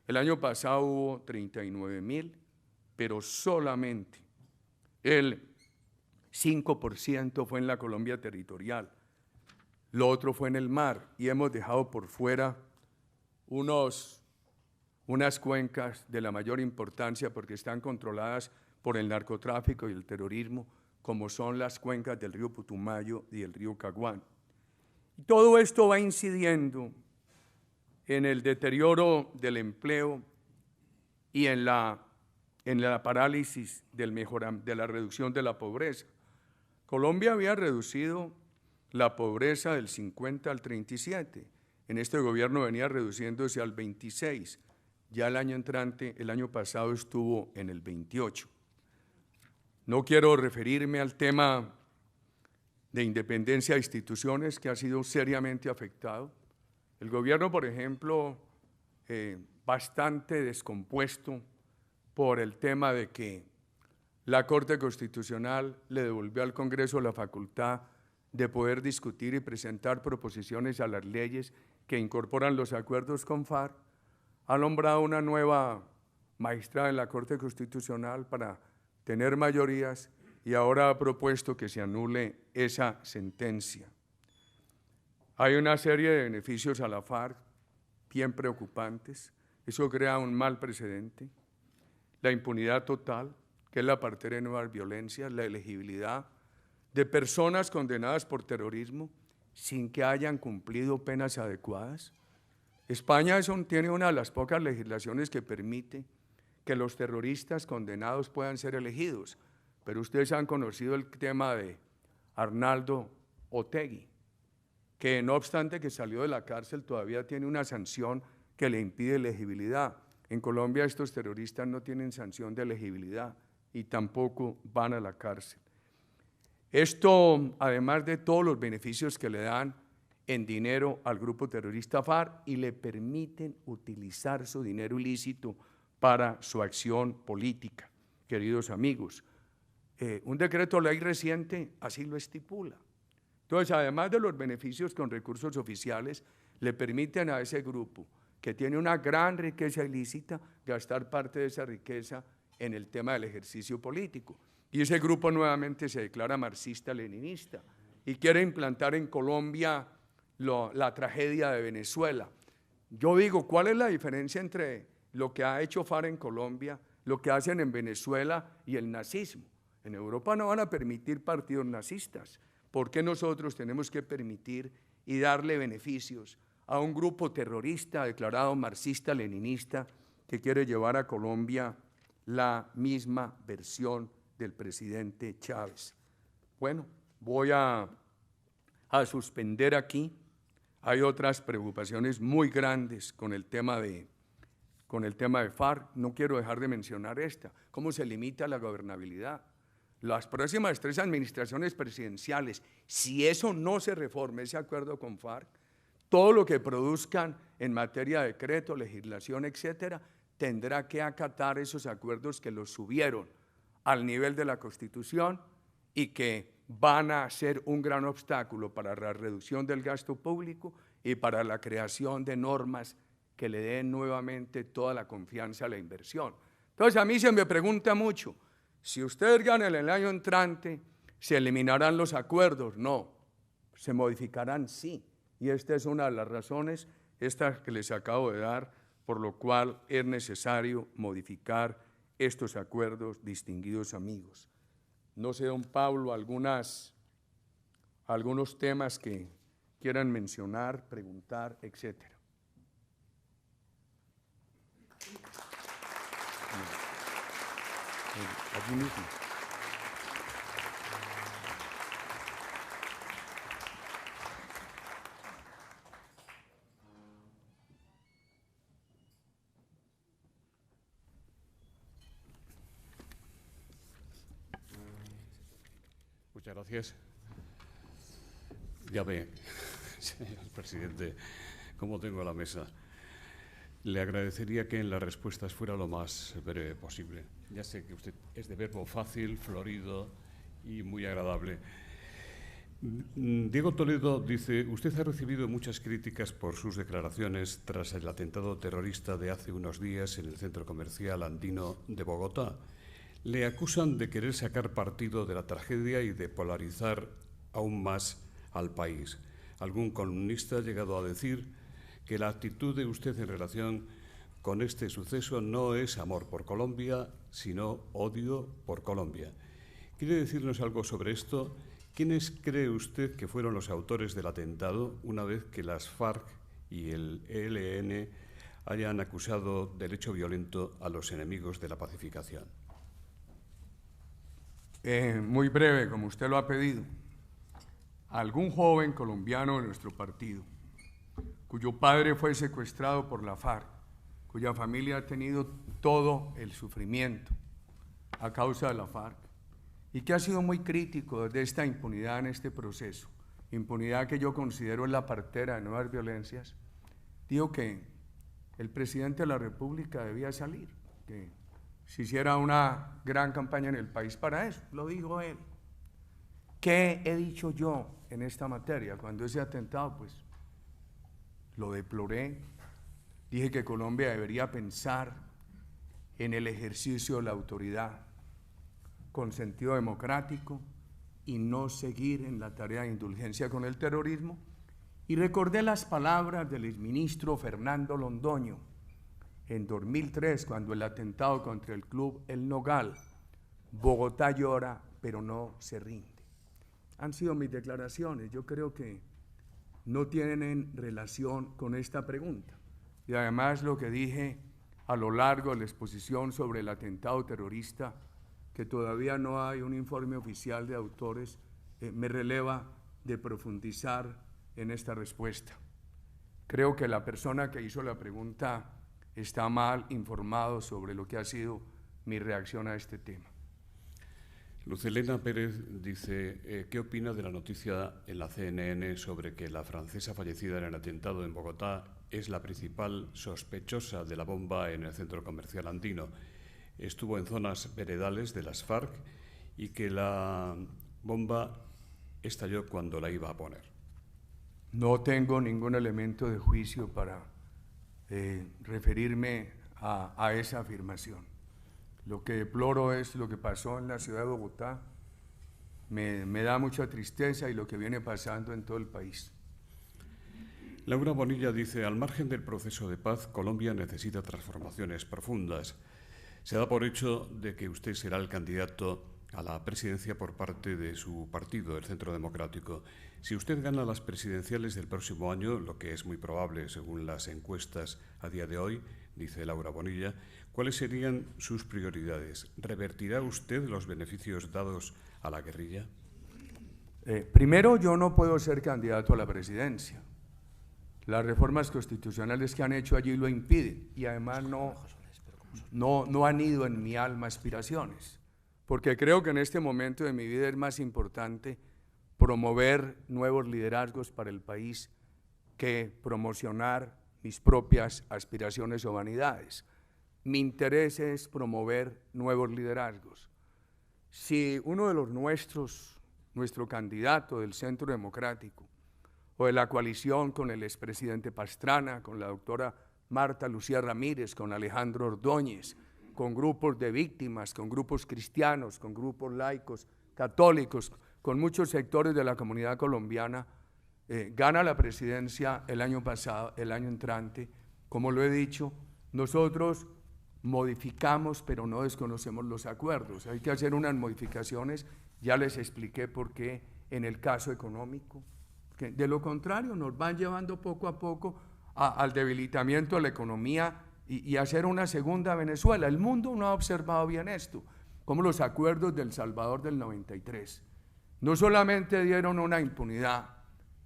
El año pasado hubo 39.000, pero solamente el 5% fue en la Colombia territorial. Lo otro fue en el mar y hemos dejado por fuera unas cuencas de la mayor importancia porque están controladas por el narcotráfico y el terrorismo, como son las cuencas del río Putumayo y el río Caguán. Y todo esto va incidiendo en el deterioro del empleo y en la parálisis de la reducción de la pobreza. Colombia había reducido la pobreza del 50 al 37. En este gobierno venía reduciéndose al 26. Ya el año entrante, el año pasado, estuvo en el 28. No quiero referirme al tema de independencia de instituciones que ha sido seriamente afectado. El gobierno, por ejemplo, bastante descompuesto por el tema de que la Corte Constitucional le devolvió al Congreso la facultad de poder discutir y presentar proposiciones a las leyes que incorporan los acuerdos con FARC. Ha nombrado una nueva magistrada en la Corte Constitucional para tener mayorías y ahora ha propuesto que se anule esa sentencia. Hay una serie de beneficios a la FARC bien preocupantes. Eso crea un mal precedente. La impunidad total, que es la partera de nuevas violencias, la elegibilidad de personas condenadas por terrorismo sin que hayan cumplido penas adecuadas. España tiene una de las pocas legislaciones que permite que los terroristas condenados puedan ser elegidos, pero ustedes han conocido el tema de Arnaldo Otegi, que no obstante que salió de la cárcel todavía tiene una sanción que le impide elegibilidad. En Colombia estos terroristas no tienen sanción de elegibilidad y tampoco van a la cárcel. Esto, además de todos los beneficios que le dan en dinero al grupo terrorista FARC y le permiten utilizar su dinero ilícito para su acción política. Queridos amigos, un decreto ley reciente así lo estipula. Entonces, además de los beneficios con recursos oficiales, le permiten a ese grupo que tiene una gran riqueza ilícita gastar parte de esa riqueza en el tema del ejercicio político. Y ese grupo nuevamente se declara marxista-leninista y quiere implantar en Colombia la tragedia de Venezuela. Yo digo, ¿cuál es la diferencia entre lo que ha hecho FARC en Colombia, lo que hacen en Venezuela y el nazismo? En Europa no van a permitir partidos nazistas. ¿Por qué nosotros tenemos que permitir y darle beneficios a un grupo terrorista declarado marxista-leninista que quiere llevar a Colombia la misma versión del presidente Chávez? Bueno, voy a suspender aquí. Hay otras preocupaciones muy grandes con el tema de FARC. No quiero dejar de mencionar esta, cómo se limita la gobernabilidad. Las próximas 3 administraciones presidenciales, si eso no se reforma, ese acuerdo con FARC, todo lo que produzcan en materia de decreto, legislación, etcétera, tendrá que acatar esos acuerdos que los subieron al nivel de la Constitución y que van a ser un gran obstáculo para la reducción del gasto público y para la creación de normas que le den nuevamente toda la confianza a la inversión. Entonces, a mí se me pregunta mucho, si ustedes ganan el año entrante, ¿se eliminarán los acuerdos? No, ¿Se modificarán? Sí. Y esta es una de las razones, esta que les acabo de dar, por lo cual es necesario modificar estos acuerdos, distinguidos amigos. No sé, don Pablo, algunos temas que quieran mencionar, preguntar, etcétera. Aquí mismo. Muchas gracias. Ya ve, señor presidente, cómo tengo la mesa. Le agradecería que en las respuestas fuera lo más breve posible. Ya sé que usted es de verbo fácil, florido y muy agradable. Diego Toledo dice, usted ha recibido muchas críticas por sus declaraciones tras el atentado terrorista de hace unos días en el centro comercial andino de Bogotá. Le acusan de querer sacar partido de la tragedia y de polarizar aún más al país. Algún columnista ha llegado a decir que la actitud de usted en relación con este suceso no es amor por Colombia, sino odio por Colombia. ¿Quiere decirnos algo sobre esto? ¿Quiénes cree usted que fueron los autores del atentado una vez que las FARC y el ELN hayan acusado del hecho violento a los enemigos de la pacificación? Muy breve, como usted lo ha pedido. Algún joven colombiano de nuestro partido, cuyo padre fue secuestrado por la FARC, cuya familia ha tenido todo el sufrimiento a causa de la FARC, y que ha sido muy crítico de esta impunidad en este proceso, impunidad que yo considero es la partera de nuevas violencias, digo que el presidente de la República debía salir, que se hiciera una gran campaña en el país para eso, lo dijo él. ¿Qué he dicho yo en esta materia? Cuando ese atentado, pues, lo deploré, dije que Colombia debería pensar en el ejercicio de la autoridad con sentido democrático y no seguir en la tarea de indulgencia con el terrorismo, y recordé las palabras del exministro Fernando Londoño en 2003, cuando el atentado contra el club El Nogal, Bogotá llora, pero no se rinde. Han sido mis declaraciones, yo creo que no tienen relación con esta pregunta. Y además lo que dije a lo largo de la exposición sobre el atentado terrorista, que todavía no hay un informe oficial de autores, me releva de profundizar en esta respuesta. Creo que la persona que hizo la pregunta está mal informado sobre lo que ha sido mi reacción a este tema. Lucelena Pérez dice, ¿qué opina de la noticia en la CNN sobre que la francesa fallecida en el atentado en Bogotá es la principal sospechosa de la bomba en el centro comercial andino? Estuvo en zonas veredales de las FARC y que la bomba estalló cuando la iba a poner. No tengo ningún elemento de juicio para referirme a esa afirmación. Lo que deploro es lo que pasó en la ciudad de Bogotá. Me da mucha tristeza y lo que viene pasando en todo el país. Laura Bonilla dice, al margen del proceso de paz, Colombia necesita transformaciones profundas. Se da por hecho de que usted será el candidato a la presidencia por parte de su partido, el Centro Democrático. Si usted gana las presidenciales del próximo año, lo que es muy probable según las encuestas a día de hoy, dice Laura Bonilla, ¿cuáles serían sus prioridades? ¿Revertirá usted los beneficios dados a la guerrilla? Primero, yo no puedo ser candidato a la presidencia. Las reformas constitucionales que han hecho allí lo impiden y además no han ido en mi alma aspiraciones, porque creo que en este momento de mi vida es más importante promover nuevos liderazgos para el país que promocionar mis propias aspiraciones o vanidades. Mi interés es promover nuevos liderazgos. Si uno de los nuestro candidato del Centro Democrático o de la coalición con el expresidente Pastrana, con la doctora Marta Lucía Ramírez, con Alejandro Ordóñez, con grupos de víctimas, con grupos cristianos, con grupos laicos, católicos, con muchos sectores de la comunidad colombiana, gana la presidencia el año pasado, el año entrante. Como lo he dicho, nosotros modificamos, pero no desconocemos los acuerdos. Hay que hacer unas modificaciones, ya les expliqué por qué en el caso económico. Que de lo contrario, nos van llevando poco a poco al debilitamiento de la economía y hacer una segunda Venezuela. El mundo no ha observado bien esto, como los acuerdos del Salvador del 93. No solamente dieron una impunidad,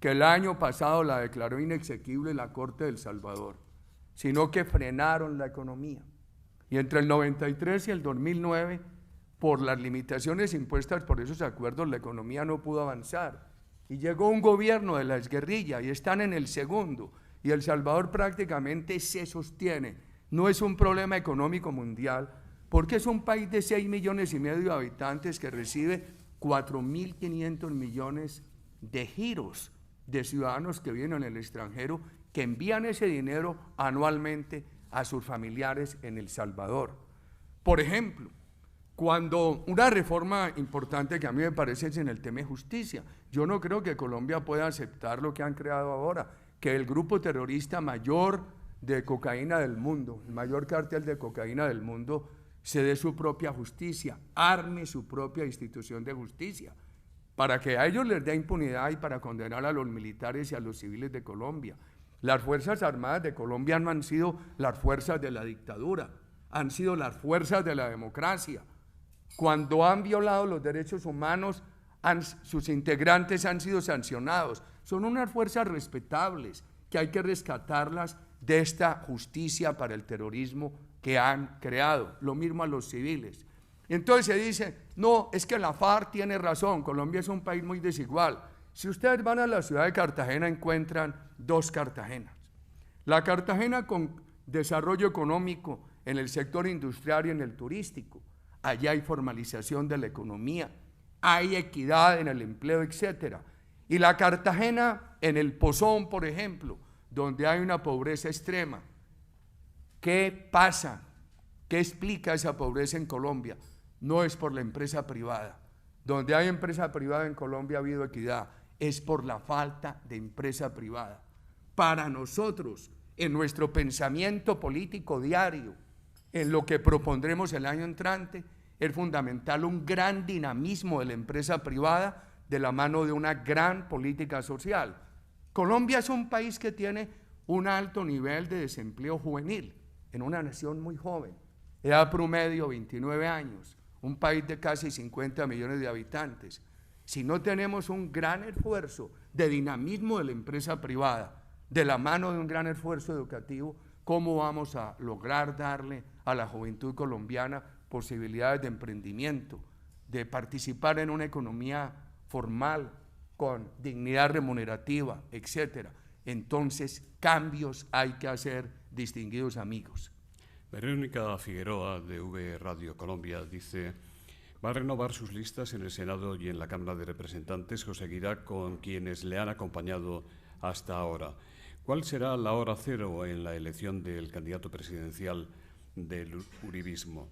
que el año pasado la declaró inexequible la Corte del Salvador, sino que frenaron la economía. Y entre el 93 y el 2009, por las limitaciones impuestas por esos acuerdos, la economía no pudo avanzar. Y llegó un gobierno de la exguerrilla y están en el segundo. Y El Salvador prácticamente se sostiene. No es un problema económico mundial, porque es un país de 6,5 millones de habitantes que recibe 4.500 millones de giros de ciudadanos que viven en el extranjero, que envían ese dinero anualmente a sus familiares en El Salvador. Por ejemplo, cuando una reforma importante que a mí me parece es en el tema de justicia, yo no creo que Colombia pueda aceptar lo que han creado ahora, que el grupo terrorista mayor de cocaína del mundo, el mayor cártel de cocaína del mundo, se dé su propia justicia, arme su propia institución de justicia, para que a ellos les dé impunidad y para condenar a los militares y a los civiles de Colombia. Las Fuerzas Armadas de Colombia no han sido las fuerzas de la dictadura, han sido las fuerzas de la democracia. Cuando han violado los derechos humanos, sus integrantes han sido sancionados. Son unas fuerzas respetables que hay que rescatarlas de esta justicia para el terrorismo que han creado. Lo mismo a los civiles. Y entonces se dice, no, es que la FARC tiene razón, Colombia es un país muy desigual. Si ustedes van a la ciudad de Cartagena, encuentran dos Cartagenas. La Cartagena con desarrollo económico en el sector industrial y en el turístico. Allá hay formalización de la economía, hay equidad en el empleo, etc. Y la Cartagena en el Pozón, por ejemplo, donde hay una pobreza extrema. ¿Qué pasa? ¿Qué explica esa pobreza en Colombia? No es por la empresa privada. Donde hay empresa privada en Colombia ha habido equidad, es por la falta de empresa privada. Para nosotros, en nuestro pensamiento político diario, en lo que propondremos el año entrante, es fundamental un gran dinamismo de la empresa privada de la mano de una gran política social. Colombia es un país que tiene un alto nivel de desempleo juvenil, en una nación muy joven, edad promedio 29 años, un país de casi 50 millones de habitantes. Si no tenemos un gran esfuerzo de dinamismo de la empresa privada, de la mano de un gran esfuerzo educativo, ¿cómo vamos a lograr darle a la juventud colombiana posibilidades de emprendimiento, de participar en una economía formal, con dignidad remunerativa, etcétera? Entonces, cambios hay que hacer, distinguidos amigos. Verónica Figueroa, de V Radio Colombia, dice: va a renovar sus listas en el Senado y en la Cámara de Representantes, o seguirá con quienes le han acompañado hasta ahora. ¿Cuál será la hora cero en la elección del candidato presidencial del uribismo?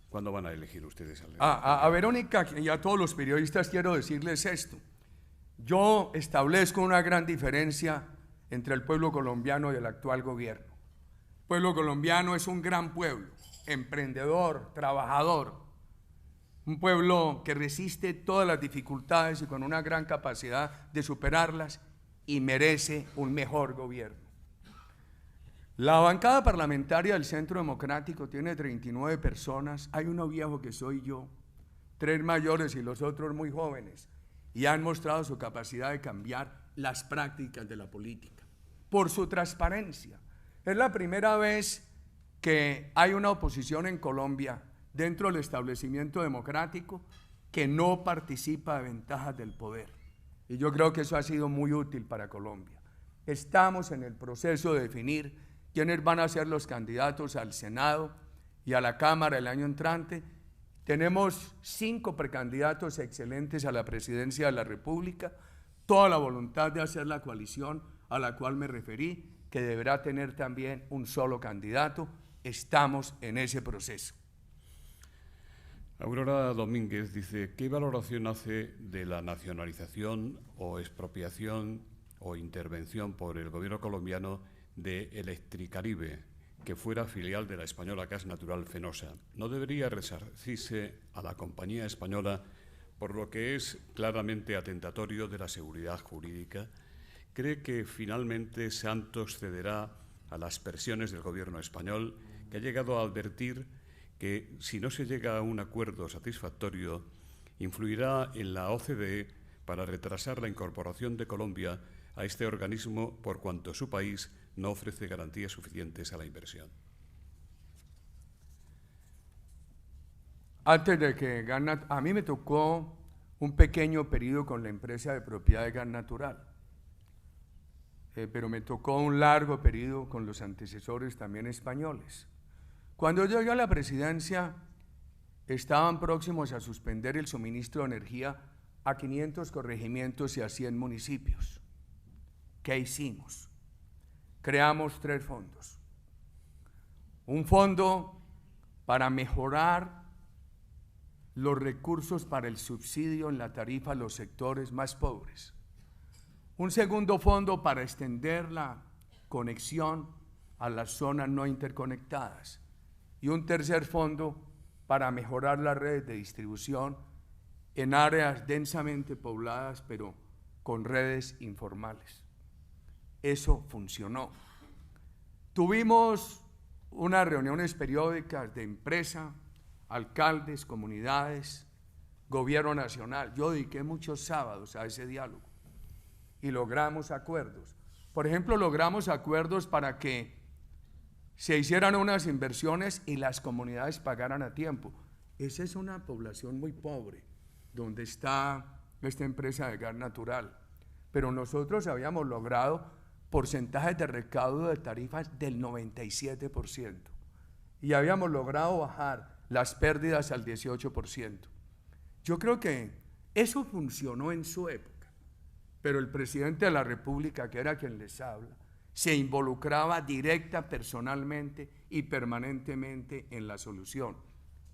¿Cuándo van a elegir ustedes al a Verónica y a todos los periodistas quiero decirles esto. Yo establezco una gran diferencia entre el pueblo colombiano y el actual gobierno. El pueblo colombiano es un gran pueblo, emprendedor, trabajador, un pueblo que resiste todas las dificultades y con una gran capacidad de superarlas, y merece un mejor gobierno. La bancada parlamentaria del Centro Democrático tiene 39 personas, hay uno viejo que soy yo, 3 mayores y los otros muy jóvenes, y han mostrado su capacidad de cambiar las prácticas de la política, por su transparencia. Es la primera vez que hay una oposición en Colombia dentro del establecimiento democrático que no participa de ventajas del poder. Y yo creo que eso ha sido muy útil para Colombia. Estamos en el proceso de definir quiénes van a ser los candidatos al Senado y a la Cámara el año entrante. Tenemos 5 precandidatos excelentes a la presidencia de la República, toda la voluntad de hacer la coalición a la cual me referí, que deberá tener también un solo candidato. Estamos en ese proceso. Aurora Domínguez dice, ¿qué valoración hace de la nacionalización o expropiación o intervención por el gobierno colombiano de Electricaribe, que fuera filial de la española Gas Natural Fenosa? ¿No debería resarcirse a la compañía española por lo que es claramente atentatorio de la seguridad jurídica? ¿Cree que finalmente Santos cederá a las presiones del gobierno español, que ha llegado a advertir que si no se llega a un acuerdo satisfactorio, influirá en la OCDE para retrasar la incorporación de Colombia a este organismo por cuanto su país no ofrece garantías suficientes a la inversión? Antes de que a mí me tocó un pequeño periodo con la empresa de propiedad de gas natural, pero me tocó un largo periodo con los antecesores también españoles. Cuando yo llegué a la presidencia, estaban próximos a suspender el suministro de energía a 500 corregimientos y a 100 municipios. ¿Qué hicimos? Creamos 3 fondos. Un fondo para mejorar los recursos para el subsidio en la tarifa a los sectores más pobres. Un segundo fondo para extender la conexión a las zonas no interconectadas. Y un tercer fondo para mejorar las redes de distribución en áreas densamente pobladas, pero con redes informales. Eso funcionó. Tuvimos unas reuniones periódicas de empresa, alcaldes, comunidades, gobierno nacional. Yo dediqué muchos sábados a ese diálogo y logramos acuerdos. Por ejemplo, logramos acuerdos para que se hicieran unas inversiones y las comunidades pagaran a tiempo. Esa es una población muy pobre, donde está esta empresa de gas natural. Pero nosotros habíamos logrado porcentajes de recaudo de tarifas del 97% y habíamos logrado bajar las pérdidas al 18%. Yo creo que eso funcionó en su época, pero el presidente de la República, que era quien les habla, se involucraba directa, personalmente y permanentemente en la solución.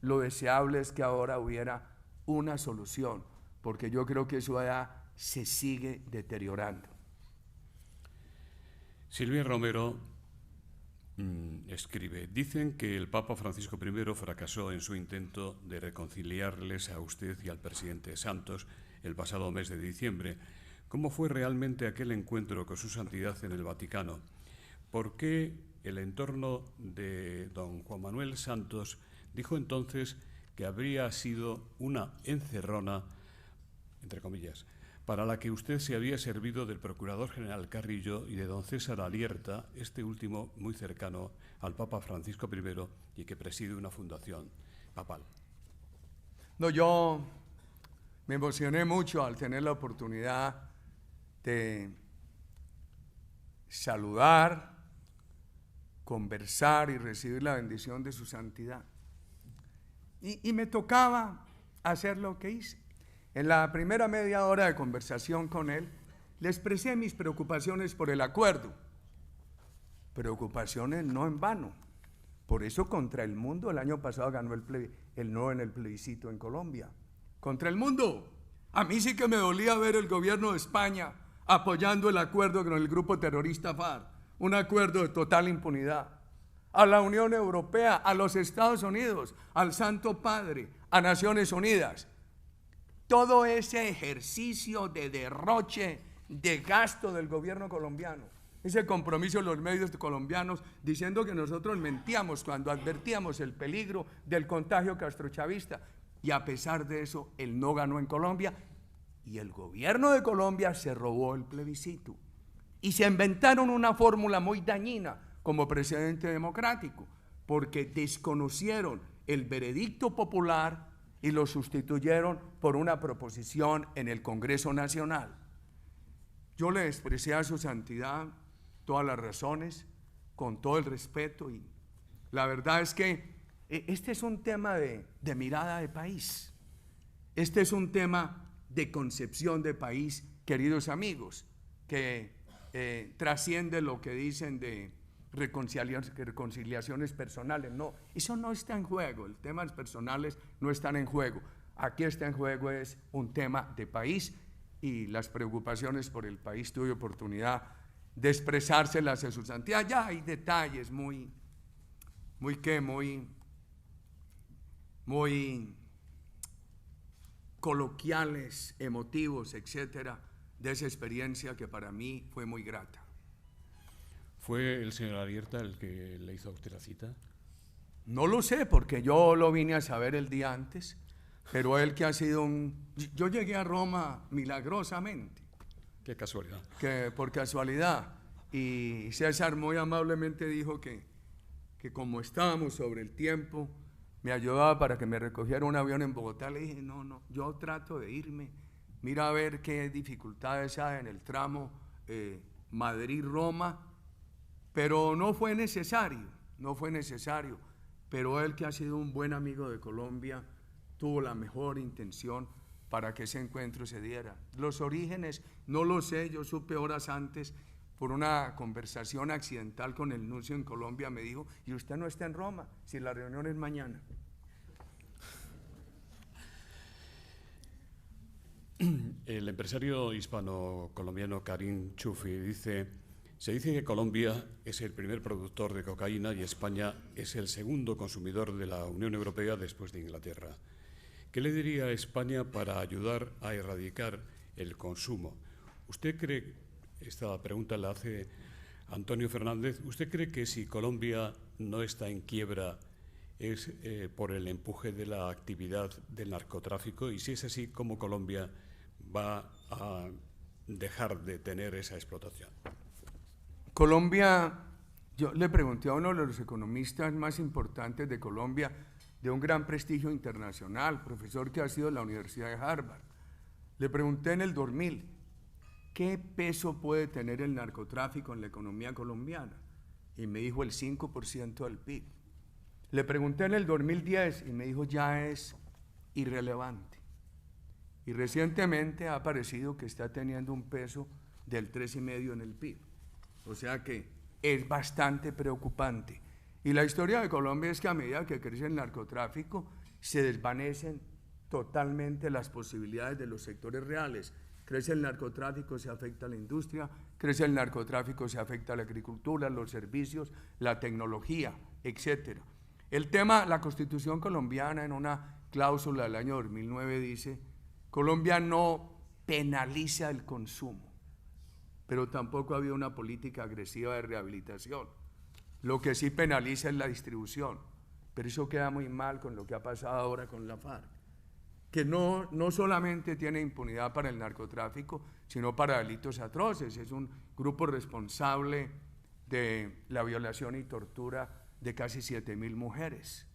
Lo deseable es que ahora hubiera una solución, porque yo creo que eso ya se sigue deteriorando. Silvia Romero escribe, dicen que el Papa Francisco I fracasó en su intento de reconciliarles a usted y al presidente Santos el pasado mes de diciembre. ¿Cómo fue realmente aquel encuentro con su santidad en el Vaticano? ¿Por qué el entorno de don Juan Manuel Santos dijo entonces que habría sido una encerrona, entre comillas, para la que usted se había servido del Procurador General Carrillo y de don César Alierta, este último muy cercano al Papa Francisco I y que preside una fundación papal? No, yo me emocioné mucho al tener la oportunidad de saludar, conversar y recibir la bendición de su santidad. Y me tocaba hacer lo que hice. En la primera media hora de conversación con él, le expresé mis preocupaciones por el acuerdo. Preocupaciones no en vano. Por eso contra el mundo el año pasado ganó el no en el plebiscito en Colombia. Contra el mundo. A mí sí que me dolía ver el gobierno de España apoyando el acuerdo con el grupo terrorista FARC, un acuerdo de total impunidad. A la Unión Europea, a los Estados Unidos, al Santo Padre, a Naciones Unidas. Todo ese ejercicio de derroche, de gasto del gobierno colombiano, ese compromiso de los medios colombianos diciendo que nosotros mentíamos cuando advertíamos el peligro del contagio castrochavista, y a pesar de eso, él no ganó en Colombia. Y el gobierno de Colombia se robó el plebiscito. Y se inventaron una fórmula muy dañina como precedente democrático, porque desconocieron el veredicto popular y lo sustituyeron por una proposición en el Congreso Nacional. Yo le expresé a su santidad todas las razones, con todo el respeto, y la verdad es que este es un tema de mirada de país. Este es un tema de concepción de país, queridos amigos, que trasciende lo que dicen de reconciliaciones personales. No, eso no está en juego, los temas personales no están en juego. Aquí está en juego es un tema de país y las preocupaciones por el país. Tuve oportunidad de expresárselas a su santidad. Ya hay detalles muy coloquiales, emotivos, etcétera, de esa experiencia que para mí fue muy grata. ¿Fue el señor Alierta el que le hizo a usted la cita? No lo sé, porque yo lo vine a saber el día antes, pero él que ha sido Yo llegué a Roma milagrosamente. Qué casualidad. Que por casualidad. Y César muy amablemente dijo que como estábamos sobre el tiempo, me ayudaba para que me recogiera un avión en Bogotá. Le dije, no, yo trato de irme. Mira a ver qué dificultades hay en el tramo Madrid-Roma. Pero no fue necesario. Pero él, que ha sido un buen amigo de Colombia, tuvo la mejor intención para que ese encuentro se diera. Los orígenes no lo sé, yo supe horas antes por una conversación accidental con el nuncio en Colombia. Me dijo, y usted no está en Roma, si la reunión es mañana. El empresario hispano-colombiano Karim Chufi se dice que Colombia es el primer productor de cocaína y España es el segundo consumidor de la Unión Europea después de Inglaterra. ¿Qué le diría a España para ayudar a erradicar el consumo? ¿Usted cree, esta pregunta la hace Antonio Fernández, ¿usted cree que si Colombia no está en quiebra es por el empuje de la actividad del narcotráfico? Y si es así, ¿cómo Colombia va a dejar de tener esa explotación? Colombia, yo le pregunté a uno de los economistas más importantes de Colombia, de un gran prestigio internacional, profesor que ha sido en la Universidad de Harvard. Le pregunté en el 2000, ¿qué peso puede tener el narcotráfico en la economía colombiana? Y me dijo el 5% del PIB. Le pregunté en el 2010 y me dijo ya es irrelevante. Y recientemente ha aparecido que está teniendo un peso del 3,5% en el PIB. O sea que es bastante preocupante. Y la historia de Colombia es que a medida que crece el narcotráfico, se desvanecen totalmente las posibilidades de los sectores reales. Crece el narcotráfico, se afecta a la industria, crece el narcotráfico, se afecta a la agricultura, los servicios, la tecnología, etc. El tema, la Constitución colombiana en una cláusula del año 2009 dice, Colombia no penaliza el consumo, pero tampoco ha habido una política agresiva de rehabilitación. Lo que sí penaliza es la distribución, pero eso queda muy mal con lo que ha pasado ahora con la FARC, que no solamente tiene impunidad para el narcotráfico, sino para delitos atroces. Es un grupo responsable de la violación y tortura de casi 7,000 mujeres,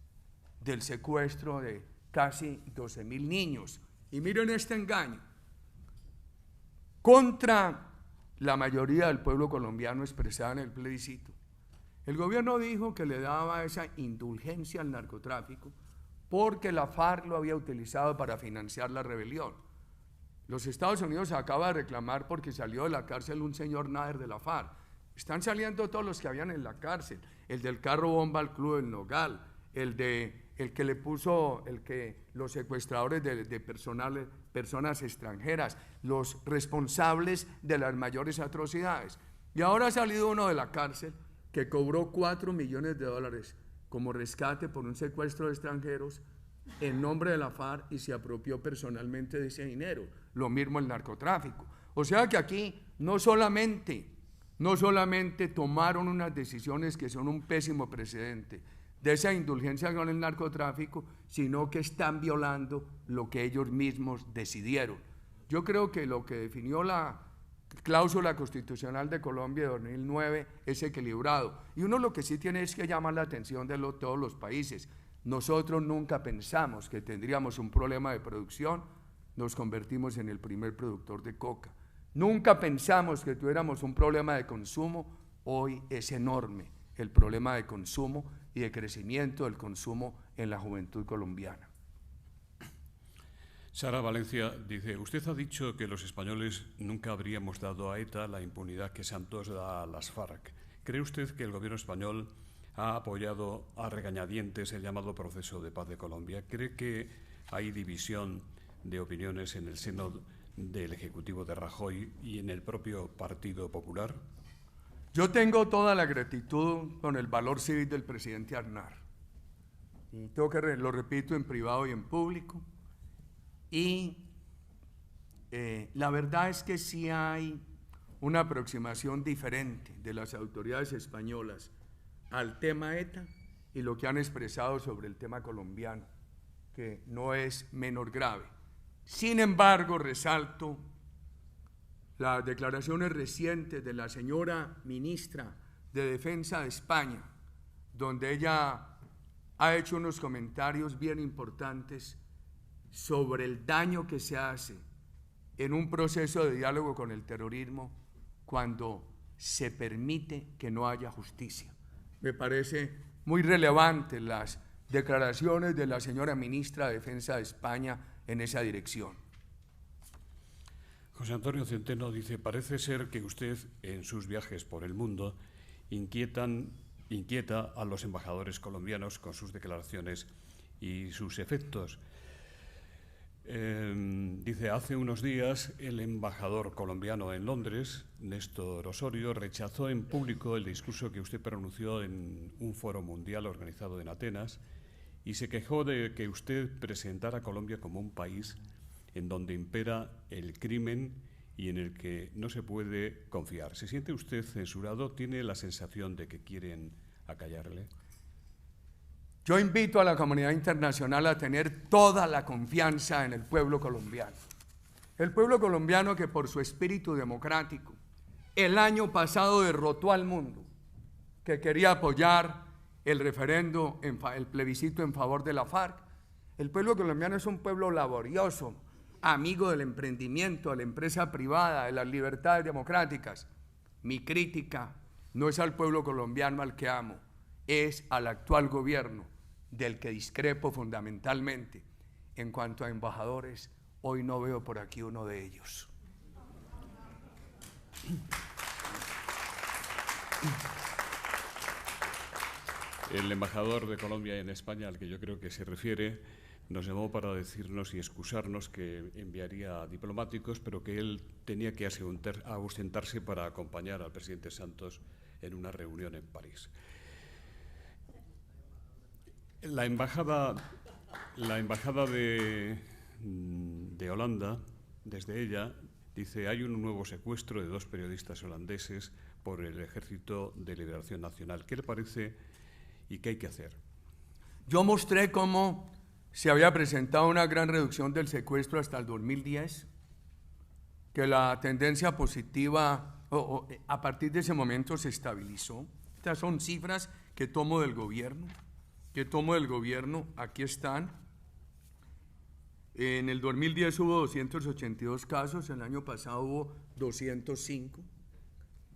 del secuestro de casi 12,000 niños. Y miren este engaño, contra la mayoría del pueblo colombiano expresada en el plebiscito. El gobierno dijo que le daba esa indulgencia al narcotráfico porque la FARC lo había utilizado para financiar la rebelión. Los Estados Unidos acaba de reclamar porque salió de la cárcel un señor Nader de la FARC. Están saliendo todos los que habían en la cárcel, el del carro bomba al Club del Nogal, los secuestradores de personas extranjeras, los responsables de las mayores atrocidades. Y ahora ha salido uno de la cárcel que cobró $4 millones como rescate por un secuestro de extranjeros en nombre de la FARC y se apropió personalmente de ese dinero. Lo mismo el narcotráfico. O sea que aquí no solamente tomaron unas decisiones que son un pésimo precedente de esa indulgencia con el narcotráfico, sino que están violando lo que ellos mismos decidieron. Yo creo que lo que definió la cláusula constitucional de Colombia de 2009 es equilibrado. Y uno lo que sí tiene es que llamar la atención de todos los países. Nosotros nunca pensamos que tendríamos un problema de producción, nos convertimos en el primer productor de coca. Nunca pensamos que tuviéramos un problema de consumo, hoy es enorme el problema de consumo y de crecimiento del consumo en la juventud colombiana. Sara Valencia dice, usted ha dicho que los españoles nunca habríamos dado a ETA la impunidad que Santos da a las FARC. ¿Cree usted que el gobierno español ha apoyado a regañadientes el llamado proceso de paz de Colombia? ¿Cree que hay división de opiniones en el seno del Ejecutivo de Rajoy y en el propio Partido Popular? Yo tengo toda la gratitud con el valor civil del presidente Aznar. Y tengo que lo repito en privado y en público. Y la verdad es que sí hay una aproximación diferente de las autoridades españolas al tema ETA y lo que han expresado sobre el tema colombiano, que no es menor grave. Sin embargo, resalto las declaraciones recientes de la señora ministra de Defensa de España, donde ella ha hecho unos comentarios bien importantes sobre el daño que se hace en un proceso de diálogo con el terrorismo cuando se permite que no haya justicia. Me parece muy relevante las declaraciones de la señora ministra de Defensa de España en esa dirección. José Antonio Centeno dice: parece ser que usted en sus viajes por el mundo inquieta a los embajadores colombianos con sus declaraciones y sus efectos. Dice: hace unos días el embajador colombiano en Londres, Néstor Osorio, rechazó en público el discurso que usted pronunció en un foro mundial organizado en Atenas y se quejó de que usted presentara a Colombia como un país en donde impera el crimen y en el que no se puede confiar. ¿Se siente usted censurado? ¿Tiene la sensación de que quieren acallarle? Yo invito a la comunidad internacional a tener toda la confianza en el pueblo colombiano. El pueblo colombiano que por su espíritu democrático el año pasado derrotó al mundo, que quería apoyar el referendo, el plebiscito en favor de la FARC. El pueblo colombiano es un pueblo laborioso, amigo del emprendimiento, de la empresa privada, de las libertades democráticas. Mi crítica no es al pueblo colombiano al que amo, es al actual gobierno, del que discrepo fundamentalmente. En cuanto a embajadores, hoy no veo por aquí uno de ellos. El embajador de Colombia en España, al que yo creo que se refiere, nos llamó para decirnos y excusarnos que enviaría diplomáticos, pero que él tenía que ausentarse para acompañar al presidente Santos en una reunión en París. La embajada de Holanda, desde ella, dice: hay un nuevo secuestro de 2 periodistas holandeses por el Ejército de Liberación Nacional. ¿Qué le parece y qué hay que hacer? Yo mostré cómo se había presentado una gran reducción del secuestro hasta el 2010, que la tendencia positiva a partir de ese momento se estabilizó. Estas son cifras que tomo del gobierno. Aquí están. En el 2010 hubo 282 casos, el año pasado hubo 205,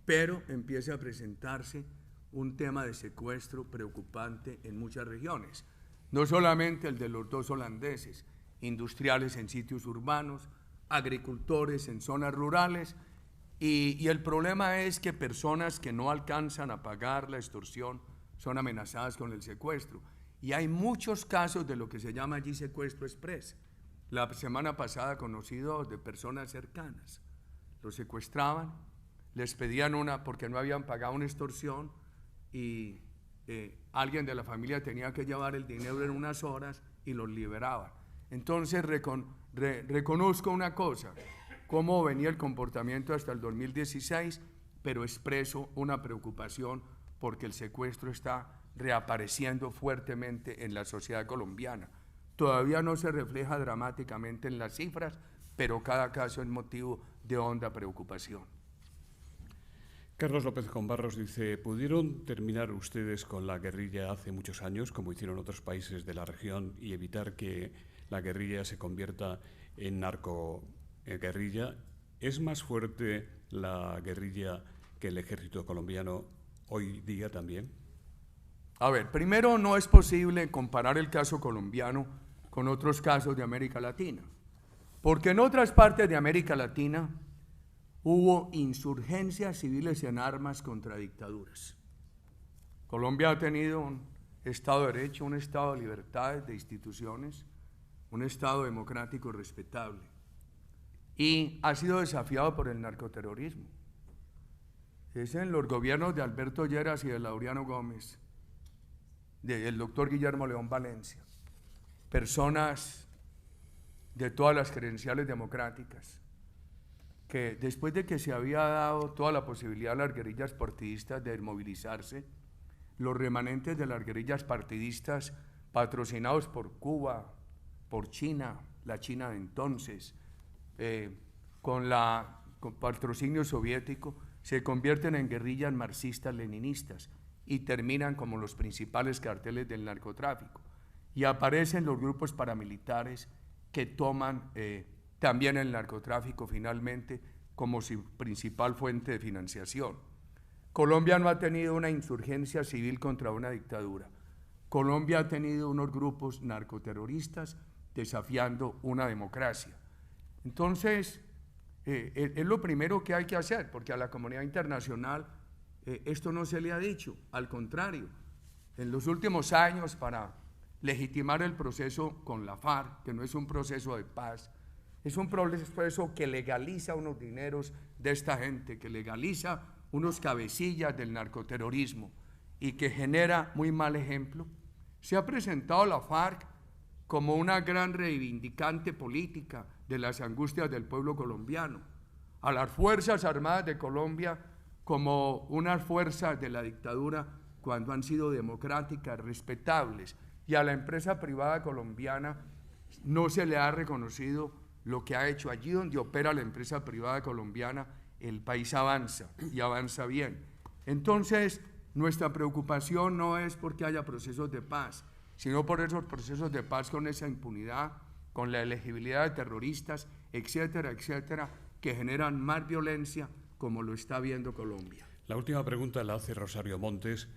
pero empieza a presentarse un tema de secuestro preocupante en muchas regiones. No solamente el de los 2 holandeses, industriales en sitios urbanos, agricultores en zonas rurales, y el problema es que personas que no alcanzan a pagar la extorsión son amenazadas con el secuestro. Y hay muchos casos de lo que se llama allí secuestro express. La semana pasada conocido de personas cercanas. Los secuestraban, les pedían porque no habían pagado una extorsión y alguien de la familia tenía que llevar el dinero en unas horas y los liberaban. Entonces reconozco una cosa, cómo venía el comportamiento hasta el 2016, pero expreso una preocupación porque el secuestro está reapareciendo fuertemente en la sociedad colombiana. Todavía no se refleja dramáticamente en las cifras, pero cada caso es motivo de honda preocupación. Carlos López Combarros dice: ¿pudieron terminar ustedes con la guerrilla hace muchos años, como hicieron otros países de la región, y evitar que la guerrilla se convierta en narcoguerrilla? ¿Es más fuerte la guerrilla que el ejército colombiano hoy día también? A ver, primero, no es posible comparar el caso colombiano con otros casos de América Latina, porque en otras partes de América Latina hubo insurgencias civiles en armas contra dictaduras. Colombia ha tenido un Estado de Derecho, un Estado de libertades, de instituciones, un Estado democrático respetable. Y ha sido desafiado por el narcoterrorismo. Es en los gobiernos de Alberto Lleras y de Laureano Gómez, del doctor Guillermo León Valencia, personas de todas las credenciales democráticas, que después de que se había dado toda la posibilidad a las guerrillas partidistas de movilizarse, los remanentes de las guerrillas partidistas patrocinados por Cuba, por China, la China de entonces, con patrocinio soviético, se convierten en guerrillas marxistas-leninistas y terminan como los principales carteles del narcotráfico. Y aparecen los grupos paramilitares que toman también el narcotráfico finalmente como su principal fuente de financiación. Colombia no ha tenido una insurgencia civil contra una dictadura. Colombia ha tenido unos grupos narcoterroristas desafiando una democracia. Entonces, es lo primero que hay que hacer, porque a la comunidad internacional esto no se le ha dicho. Al contrario, en los últimos años, para legitimar el proceso con la FARC, que no es un proceso de paz, es un proceso que legaliza unos dineros de esta gente, que legaliza unos cabecillas del narcoterrorismo y que genera muy mal ejemplo. Se ha presentado la FARC como una gran reivindicante política de las angustias del pueblo colombiano, a las Fuerzas Armadas de Colombia como unas fuerzas de la dictadura cuando han sido democráticas, respetables, y a la empresa privada colombiana no se le ha reconocido lo que ha hecho. Allí donde opera la empresa privada colombiana, el país avanza y avanza bien. Entonces, nuestra preocupación no es porque haya procesos de paz, sino por esos procesos de paz con esa impunidad, con la elegibilidad de terroristas, etcétera, etcétera, que generan más violencia como lo está viendo Colombia. La última pregunta la hace Rosario Montes.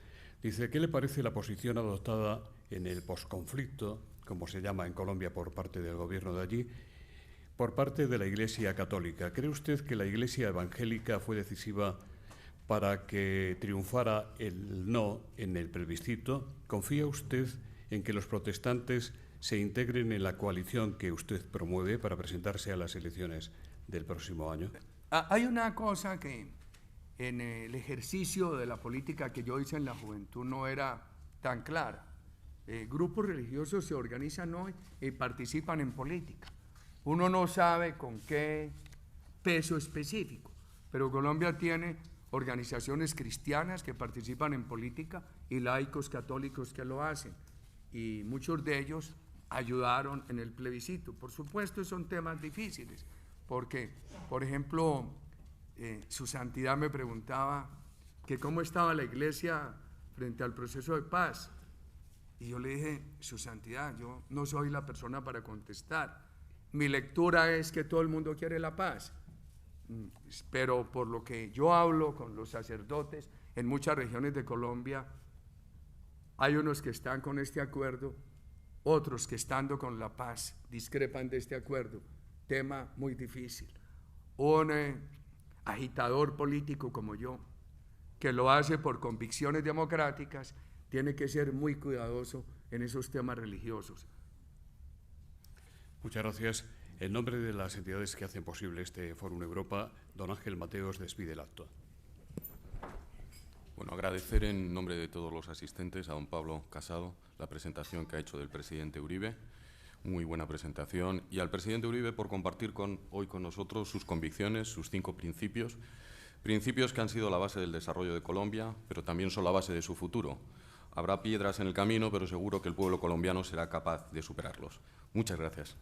Dice, ¿qué le parece la posición adoptada en el posconflicto, como se llama en Colombia por parte del gobierno de allí, por parte de la Iglesia Católica? ¿Cree usted que la Iglesia evangélica fue decisiva para que triunfara el no en el plebiscito? ¿Confía usted en que los protestantes se integren en la coalición que usted promueve para presentarse a las elecciones del próximo año? Hay una cosa que en el ejercicio de la política que yo hice en la juventud no era tan clara. Grupos religiosos se organizan hoy y participan en política. Uno no sabe con qué peso específico, pero Colombia tiene organizaciones cristianas que participan en política y laicos católicos que lo hacen, y muchos de ellos ayudaron en el plebiscito. Por supuesto, son temas difíciles, porque, por ejemplo, Su Santidad me preguntaba que cómo estaba la Iglesia frente al proceso de paz, y yo le dije, Su Santidad, yo no soy la persona para contestar. Mi lectura es que todo el mundo quiere la paz, pero por lo que yo hablo con los sacerdotes en muchas regiones de Colombia, hay unos que están con este acuerdo, otros que estando con la paz discrepan de este acuerdo. Tema muy difícil. Un agitador político como yo, que lo hace por convicciones democráticas, tiene que ser muy cuidadoso en esos temas religiosos. Muchas gracias. En nombre de las entidades que hacen posible este Fórum Europa, don Ángel Mateos despide el acto. Bueno, agradecer en nombre de todos los asistentes a don Pablo Casado la presentación que ha hecho del presidente Uribe, muy buena presentación, y al presidente Uribe por compartir hoy con nosotros sus convicciones, sus 5 principios, principios que han sido la base del desarrollo de Colombia, pero también son la base de su futuro. Habrá piedras en el camino, pero seguro que el pueblo colombiano será capaz de superarlos. Muchas gracias.